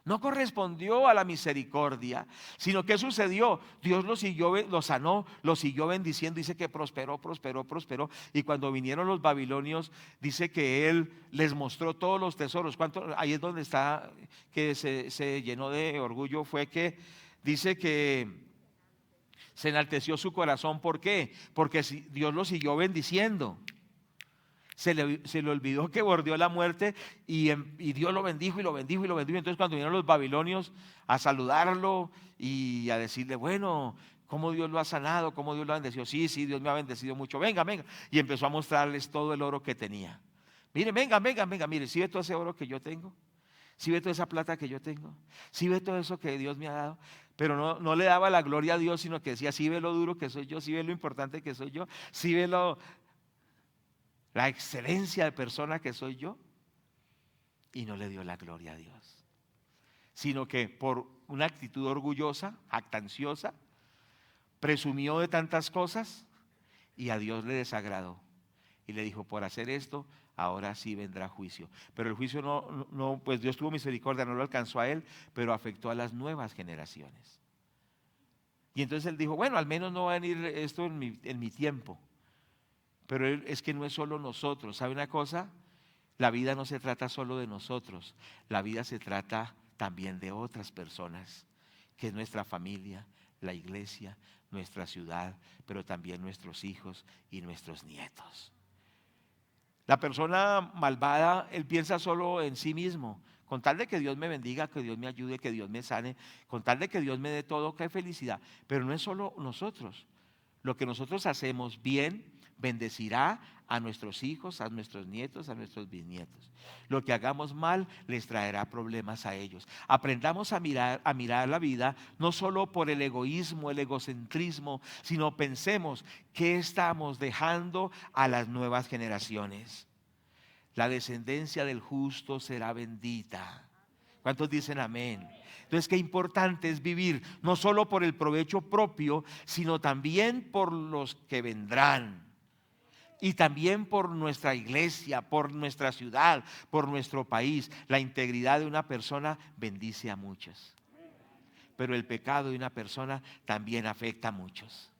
No correspondió a la misericordia, sino que sucedió. Dios lo sanó, lo siguió bendiciendo. Dice que prosperó. Y cuando vinieron los babilonios, dice que él les mostró todos los tesoros. Ahí es donde está, que se llenó de orgullo. Fue que dice que se enalteció su corazón. ¿Por qué? Porque Dios lo siguió bendiciendo. Se le olvidó que bordeó la muerte y Dios lo bendijo y lo bendijo y lo bendijo. Entonces cuando vinieron los babilonios a saludarlo y a decirle, bueno, ¿cómo Dios lo ha sanado? ¿Cómo Dios lo ha bendecido? Sí, Dios me ha bendecido mucho. Venga. Y empezó a mostrarles todo el oro que tenía. Mire, venga. Mire, ¿sí ve todo ese oro que yo tengo? ¿Sí ve toda esa plata que yo tengo? ¿Sí ve todo eso que Dios me ha dado? Pero no le daba la gloria a Dios, sino que decía, sí ve lo duro que soy yo, sí ve lo importante que soy yo, sí ve la excelencia de persona que soy yo, y no le dio la gloria a Dios, sino que por una actitud orgullosa, jactanciosa, presumió de tantas cosas y a Dios le desagradó y le dijo, por hacer esto ahora sí vendrá juicio. Pero el juicio no, pues Dios tuvo misericordia, no lo alcanzó a él, pero afectó a las nuevas generaciones. Y entonces él dijo, bueno, al menos no va a venir esto en mi tiempo. Pero es que no es solo nosotros. ¿Sabe una cosa? La vida no se trata solo de nosotros. La vida se trata también de otras personas, que es nuestra familia, la iglesia, nuestra ciudad, pero también nuestros hijos y nuestros nietos. La persona malvada, él piensa solo en sí mismo. Con tal de que Dios me bendiga, que Dios me ayude, que Dios me sane, con tal de que Dios me dé todo, qué felicidad. Pero no es solo nosotros. Lo que nosotros hacemos bien Bendecirá a nuestros hijos, a nuestros nietos, a nuestros bisnietos. Lo que hagamos mal les traerá problemas a ellos. Aprendamos a mirar la vida no solo por el egoísmo, el egocentrismo, sino pensemos qué estamos dejando a las nuevas generaciones. La descendencia del justo será bendita. ¿Cuántos dicen amén? Entonces, qué importante es vivir no solo por el provecho propio, sino también por los que vendrán. Y también por nuestra iglesia, por nuestra ciudad, por nuestro país. La integridad de una persona bendice a muchos. Pero el pecado de una persona también afecta a muchos.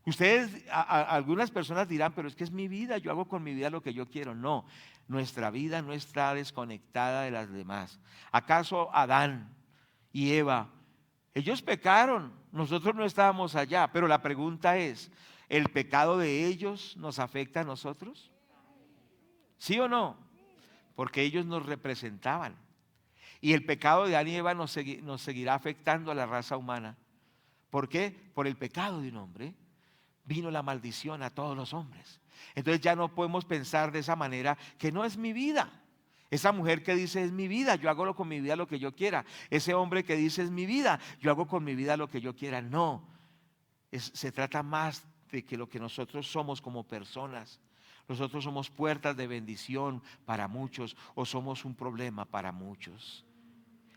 Ustedes, algunas personas dirán, pero es que es mi vida, yo hago con mi vida lo que yo quiero. No, nuestra vida no está desconectada de las demás. ¿Acaso Adán y Eva, ellos pecaron? Nosotros no estábamos allá, pero la pregunta es, ¿el pecado de ellos nos afecta a nosotros? ¿Sí o no? Porque ellos nos representaban. Y el pecado de Adán y Eva nos seguirá afectando a la raza humana. ¿Por qué? Por el pecado de un hombre vino la maldición a todos los hombres. Entonces ya no podemos pensar de esa manera, que no es mi vida. Esa mujer que dice es mi vida, yo hago con mi vida lo que yo quiera. Ese hombre que dice es mi vida, yo hago con mi vida lo que yo quiera. No, se trata más de que lo que nosotros somos como personas. Nosotros somos puertas de bendición para muchos o somos un problema para muchos.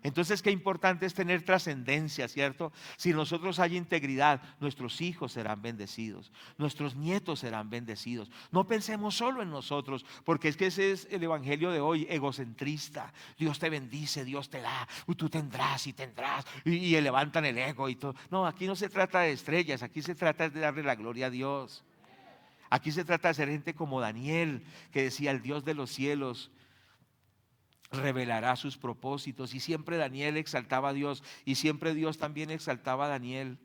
Entonces, qué importante es tener trascendencia, ¿cierto? Si nosotros hay integridad, nuestros hijos serán bendecidos, nuestros nietos serán bendecidos. No pensemos solo en nosotros, porque es que ese es el evangelio de hoy, egocentrista. Dios te bendice, Dios te da, tú tendrás y tendrás, y levantan el ego y todo. No, aquí no se trata de estrellas, aquí se trata de darle la gloria a Dios. Aquí se trata de ser gente como Daniel, que decía, el Dios de los cielos revelará sus propósitos. Y siempre Daniel exaltaba a Dios, y siempre Dios también exaltaba a Daniel.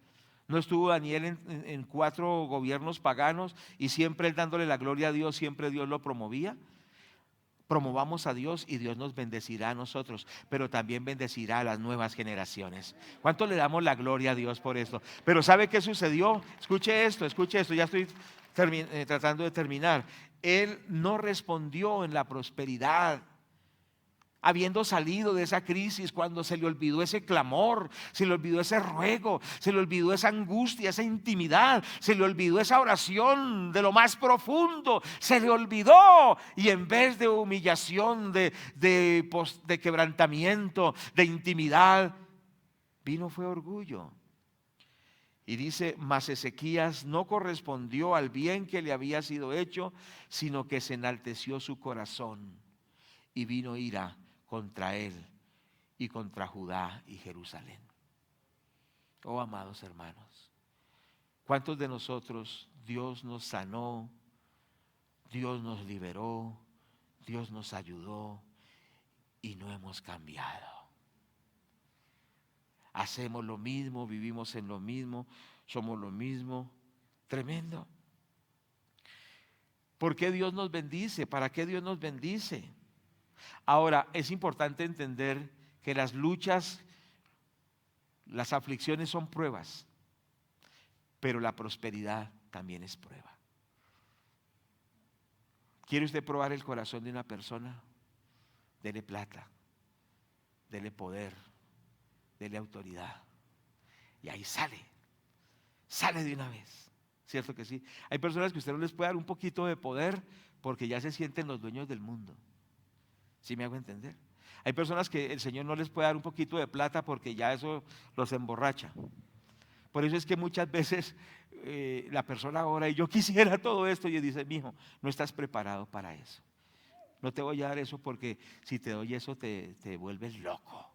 No estuvo Daniel en 4 gobiernos paganos y siempre él dándole la gloria a Dios, siempre Dios lo promovía. Promovamos a Dios y Dios nos bendecirá a nosotros, pero también bendecirá a las nuevas generaciones. ¿Cuánto le damos la gloria a Dios por esto? Pero ¿sabe qué sucedió? Escuche esto, ya estoy tratando de terminar. Él no respondió en la prosperidad. Habiendo salido de esa crisis, cuando se le olvidó ese clamor, se le olvidó ese ruego, se le olvidó esa angustia, esa intimidad, se le olvidó esa oración de lo más profundo, se le olvidó. Y en vez de humillación, de quebrantamiento, de intimidad, fue orgullo. Y dice, mas Ezequías no correspondió al bien que le había sido hecho, sino que se enalteció su corazón y vino ira contra él y contra Judá y Jerusalén. Oh, amados hermanos, ¿cuántos de nosotros Dios nos sanó, Dios nos liberó, Dios nos ayudó y no hemos cambiado? Hacemos lo mismo, vivimos en lo mismo, somos lo mismo. Tremendo. ¿Por qué Dios nos bendice? ¿Para qué Dios nos bendice? Ahora, es importante entender que las luchas, las aflicciones son pruebas, pero la prosperidad también es prueba. ¿Quiere usted probar el corazón de una persona? Dele plata, dele poder, dele autoridad. Y ahí sale de una vez. ¿Cierto que sí? Hay personas que usted no les puede dar un poquito de poder porque ya se sienten los dueños del mundo. ¿Sí me hago entender? Hay personas que el Señor no les puede dar un poquito de plata porque ya eso los emborracha. Por eso es que muchas veces la persona ora y yo quisiera todo esto y dice, mijo, no estás preparado para eso. No te voy a dar eso porque si te doy eso te vuelves loco.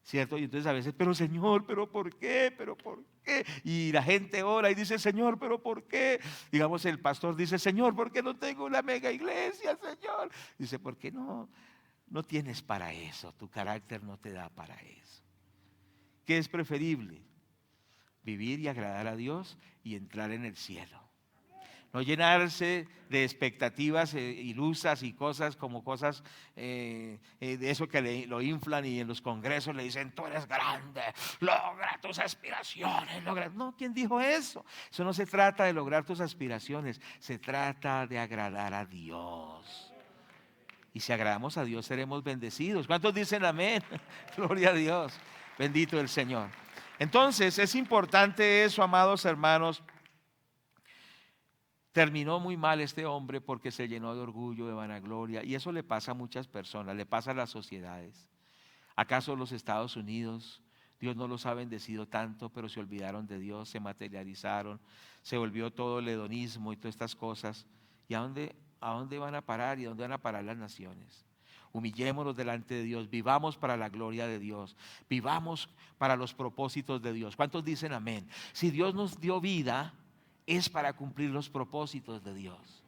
¿Cierto? Y entonces a veces, pero Señor, ¿pero por qué? ¿Pero por qué? Y la gente ora y dice, Señor, ¿pero por qué? Digamos, el pastor dice, Señor, ¿por qué no tengo una mega iglesia, Señor? Dice, ¿por qué no tienes para eso? Tu carácter no te da para eso. ¿Qué es preferible? Vivir y agradar a Dios y entrar en el cielo. No llenarse de expectativas ilusas y cosas como cosas de eso que lo inflan y en los congresos le dicen: tú eres grande, logra tus aspiraciones. No, ¿quién dijo eso? Eso no se trata de lograr tus aspiraciones, se trata de agradar a Dios. Y si agradamos a Dios seremos bendecidos. ¿Cuántos dicen amén? Gloria a Dios, bendito el Señor. Entonces es importante eso, amados hermanos. Terminó muy mal este hombre porque se llenó de orgullo, de vanagloria, y eso le pasa a muchas personas, le pasa a las sociedades. ¿Acaso los Estados Unidos, Dios no los ha bendecido tanto, pero se olvidaron de Dios, se materializaron, se volvió todo el hedonismo y todas estas cosas? ¿Y a dónde van a parar y a dónde van a parar las naciones? Humillémonos delante de Dios, vivamos para la gloria de Dios, vivamos para los propósitos de Dios. ¿Cuántos dicen amén? Si Dios nos dio vida, es para cumplir los propósitos de Dios.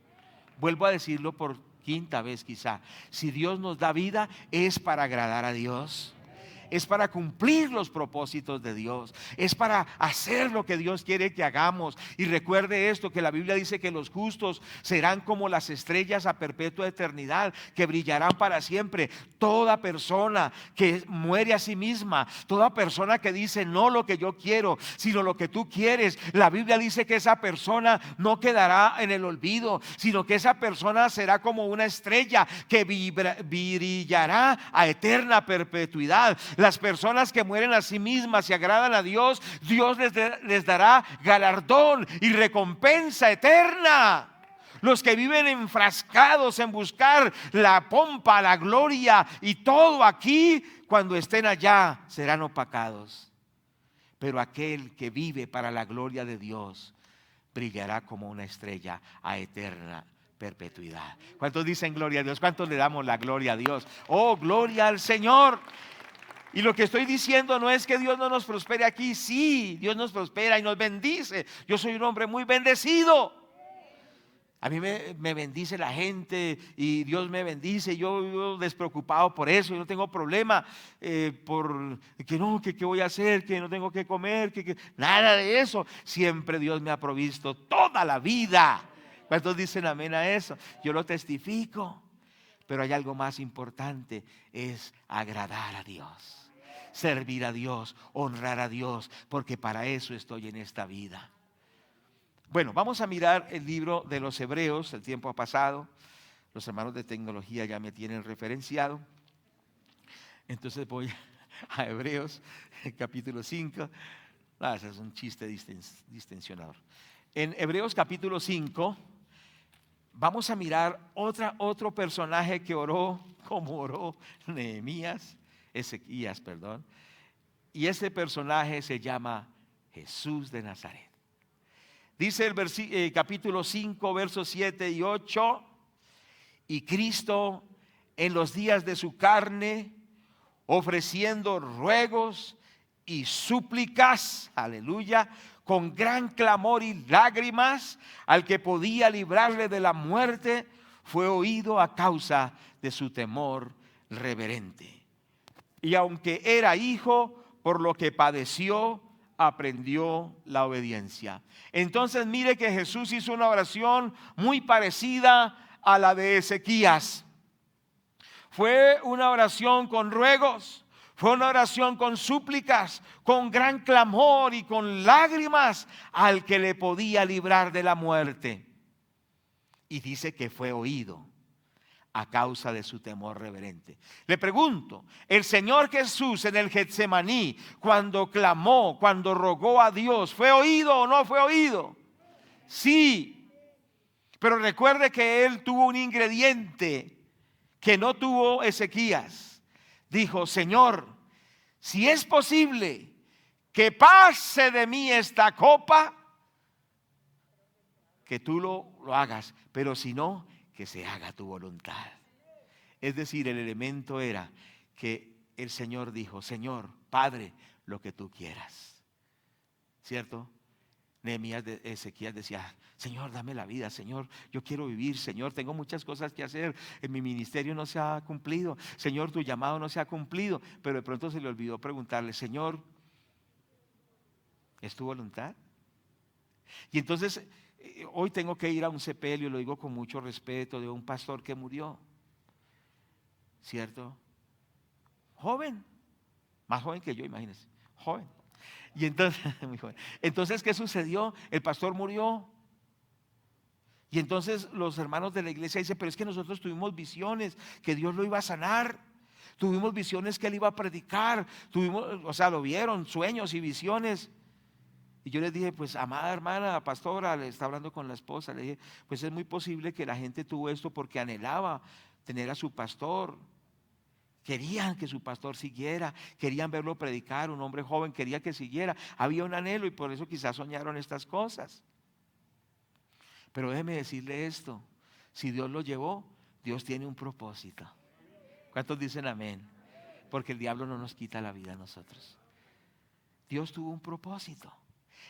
Vuelvo a decirlo por quinta vez quizá. Si Dios nos da vida, es para agradar a Dios. Es para cumplir los propósitos de Dios. Es para hacer lo que Dios quiere que hagamos. Y recuerde esto, que la Biblia dice que los justos serán como las estrellas a perpetua eternidad, que brillarán para siempre. Toda persona que muere a sí misma, toda persona que dice no lo que yo quiero, sino lo que tú quieres, la Biblia dice que esa persona no quedará en el olvido, sino que esa persona será como una estrella que brillará a eterna perpetuidad. Las personas que mueren a sí mismas y agradan a Dios, Dios les dará galardón y recompensa eterna. Los que viven enfrascados en buscar la pompa, la gloria y todo aquí, cuando estén allá serán opacados. Pero aquel que vive para la gloria de Dios brillará como una estrella a eterna perpetuidad. ¿Cuántos dicen gloria a Dios? ¿Cuántos le damos la gloria a Dios? Oh, gloria al Señor. Y lo que estoy diciendo no es que Dios no nos prospere aquí. Sí, Dios nos prospera y nos bendice. Yo soy un hombre muy bendecido. A mí me bendice la gente y Dios me bendice. Yo vivo despreocupado por eso. Yo no tengo problema por que no, que qué voy a hacer, que no tengo que comer, nada de eso. Siempre Dios me ha provisto toda la vida. ¿Cuántos dicen amén a eso? Yo lo testifico. Pero hay algo más importante, es agradar a Dios. Servir a Dios, honrar a Dios, porque para eso estoy en esta vida. Bueno, vamos a mirar el libro de los Hebreos. El tiempo ha pasado, los hermanos de tecnología ya me tienen referenciado. Entonces voy a Hebreos, capítulo 5. Ese es un chiste distensionador. En Hebreos capítulo 5 vamos a mirar otro personaje que oró como oró Ezequías, perdón. Y ese personaje se llama Jesús de Nazaret. Dice el capítulo 5, versos 7 y 8. Y Cristo en los días de su carne, ofreciendo ruegos y súplicas, aleluya, con gran clamor y lágrimas, al que podía librarle de la muerte, fue oído a causa de su temor reverente. Y aunque era hijo, por lo que padeció, aprendió la obediencia. Entonces mire que Jesús hizo una oración muy parecida a la de Ezequías. Fue una oración con ruegos, fue una oración con súplicas, con gran clamor y con lágrimas al que le podía librar de la muerte. Y dice que fue oído a causa de su temor reverente. Le pregunto, el Señor Jesús en el Getsemaní, cuando clamó, cuando rogó a Dios, ¿fue oído o no fue oído? Sí, pero recuerde que Él tuvo un ingrediente que no tuvo Ezequías. Dijo: Señor, si es posible que pase de mí esta copa, que tú lo hagas, pero si no, que se haga tu voluntad. Es decir, el elemento era que el Señor dijo: Señor, Padre, lo que tú quieras. ¿Cierto? Ezequías decía: Señor, dame la vida, Señor, yo quiero vivir, Señor, tengo muchas cosas que hacer, en mi ministerio no se ha cumplido, Señor, tu llamado no se ha cumplido. Pero de pronto se le olvidó preguntarle: Señor, ¿es tu voluntad? Y entonces Hoy tengo que ir a un sepelio, lo digo con mucho respeto, de un pastor que murió, ¿cierto? Joven, más joven que yo, imagínense, joven. Y entonces, muy joven. Entonces, ¿qué sucedió? El pastor murió. Y entonces los hermanos de la iglesia dicen, pero es que nosotros tuvimos visiones que Dios lo iba a sanar. Tuvimos visiones que él iba a predicar. O sea, lo vieron, sueños y visiones. Y yo les dije, pues amada hermana, pastora, le está hablando con la esposa, le dije, pues es muy posible que la gente tuvo esto porque anhelaba tener a su pastor. Querían que su pastor siguiera, querían verlo predicar, un hombre joven quería que siguiera. Había un anhelo y por eso quizás soñaron estas cosas. Pero déjeme decirle esto, si Dios lo llevó, Dios tiene un propósito. ¿Cuántos dicen amén? Porque el diablo no nos quita la vida a nosotros. Dios tuvo un propósito.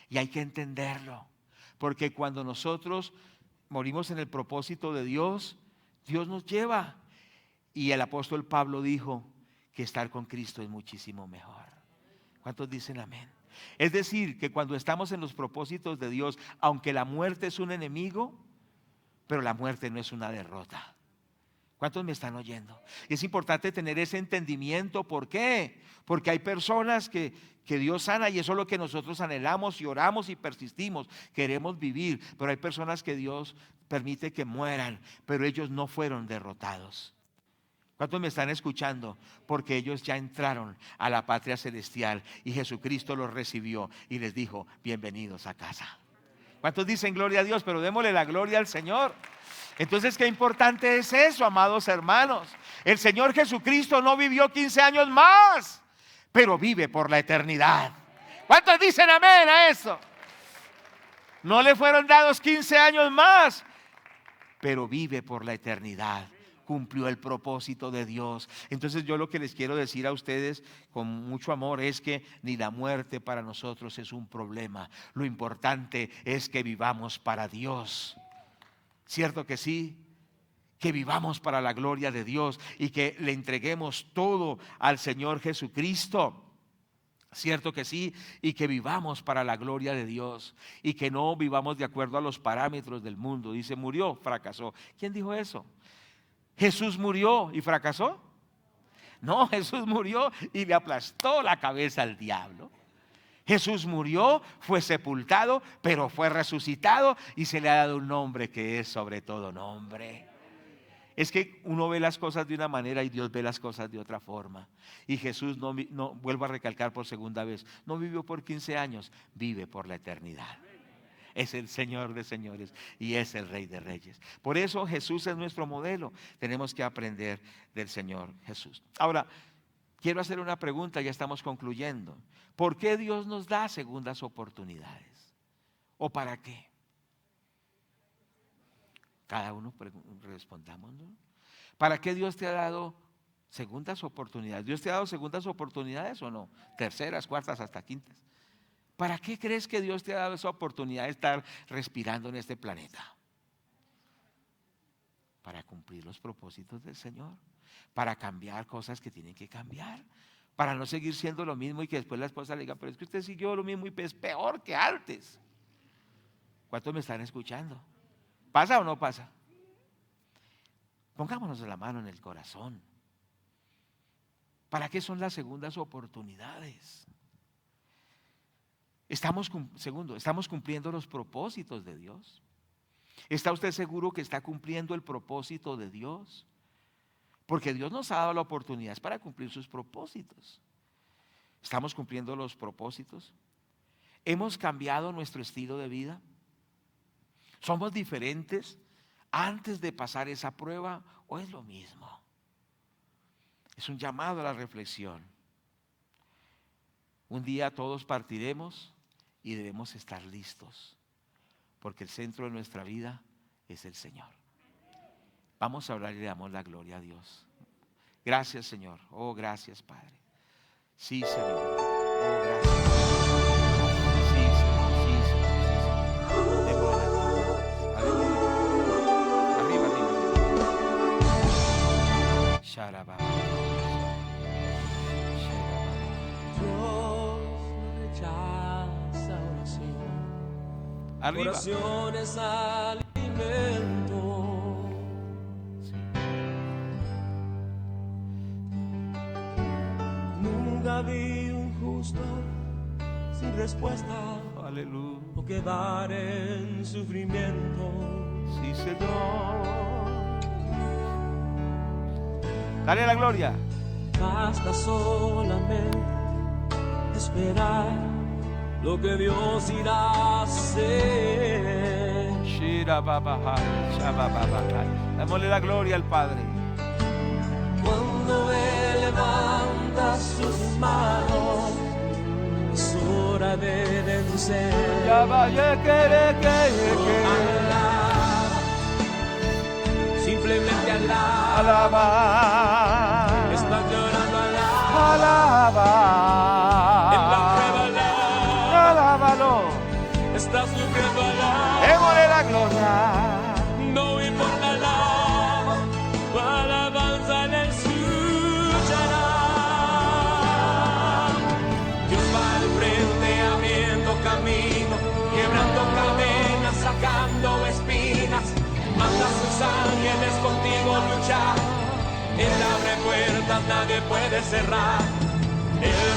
Y hay que entenderlo, porque cuando nosotros morimos en el propósito de Dios, Dios nos lleva. Y el apóstol Pablo dijo que estar con Cristo es muchísimo mejor. ¿Cuántos dicen amén? Es decir, que cuando estamos en los propósitos de Dios, aunque la muerte es un enemigo, pero la muerte no es una derrota. ¿Cuántos me están oyendo? Y es importante tener ese entendimiento. ¿Por qué? Porque hay personas que Dios sana y eso es lo que nosotros anhelamos y oramos y persistimos. Queremos vivir, pero hay personas que Dios permite que mueran, pero ellos no fueron derrotados. ¿Cuántos me están escuchando? Porque ellos ya entraron a la patria celestial y Jesucristo los recibió y les dijo, bienvenidos a casa. ¿Cuántos dicen gloria a Dios? Pero démosle la gloria al Señor. Entonces, qué importante es eso, amados hermanos. El Señor Jesucristo no vivió 15 años más, pero vive por la eternidad. ¿Cuántos dicen amén a eso? No le fueron dados 15 años más, pero vive por la eternidad. Cumplió el propósito de Dios. Entonces yo lo que les quiero decir a ustedes con mucho amor es que ni la muerte para nosotros es un problema. Lo importante es que vivamos para Dios. ¿Cierto que sí? Que vivamos para la gloria de Dios y que le entreguemos todo al Señor Jesucristo. ¿Cierto que sí? Y que vivamos para la gloria de Dios y que no vivamos de acuerdo a los parámetros del mundo. Dice, murió, fracasó. ¿Quién dijo eso? ¿Jesús murió y fracasó? No, Jesús murió y le aplastó la cabeza al diablo. Jesús murió, fue sepultado, pero fue resucitado y se le ha dado un nombre que es sobre todo nombre. Es que uno ve las cosas de una manera y Dios ve las cosas de otra forma. Y Jesús, no vuelvo a recalcar por segunda vez, no vivió por 15 años, vive por la eternidad. Es el Señor de señores y es el Rey de reyes. Por eso Jesús es nuestro modelo. Tenemos que aprender del Señor Jesús. Ahora, quiero hacer una pregunta, ya estamos concluyendo. ¿Por qué Dios nos da segundas oportunidades? ¿O para qué? Cada uno respondamos, ¿no? ¿Para qué Dios te ha dado segundas oportunidades? ¿Dios te ha dado segundas oportunidades o no? Terceras, cuartas, hasta quintas. ¿Para qué crees que Dios te ha dado esa oportunidad de estar respirando en este planeta? Para cumplir los propósitos del Señor, para cambiar cosas que tienen que cambiar, para no seguir siendo lo mismo y que después la esposa le diga, pero es que usted siguió lo mismo y es peor que antes. ¿Cuántos me están escuchando? ¿Pasa o no pasa? Pongámonos la mano en el corazón. ¿Para qué son las segundas oportunidades? Estamos cumpliendo los propósitos de Dios. ¿Está usted seguro que está cumpliendo el propósito de Dios? Porque Dios nos ha dado la oportunidad para cumplir sus propósitos. ¿Estamos cumpliendo los propósitos? ¿Hemos cambiado nuestro estilo de vida? ¿Somos diferentes antes de pasar esa prueba o es lo mismo? Es un llamado a la reflexión. Un día todos partiremos y debemos estar listos, porque el centro de nuestra vida es el Señor. Vamos a orar y le damos la gloria a Dios. Gracias, Señor. Oh, gracias, Padre. Sí, Señor. Oh, gracias. Sí, Señor. Sí, Señor. Sí, Señor. Démosle la gloria. Aleluya. Arriba, arriba. Sharababa. Dios no rechaza oración. Arriba. Oración es alimento. Nunca vi un justo sin respuesta. Aleluya. O quedar en sufrimiento. Sí, Señor. Dale la gloria. Basta solamente esperar lo que Dios irá a hacer. Démosle la gloria al Padre. Cuando Él levanta sus manos, es hora de vencer. Ya vaya, Alaba, simplemente alaba. alaba. Estás llorando, alaba. Alaba. En la prueba, alaba. Alábalo. Estás sufriendo, alaba. Démosle la gloria. No importa, alaba. Tu alabanza le escuchará. Dios va al frente abriendo camino, quebrando cadenas, sacando espinas. Manda a sus ángeles contigo luchar. Él abre puertas, nadie puede cerrar. Él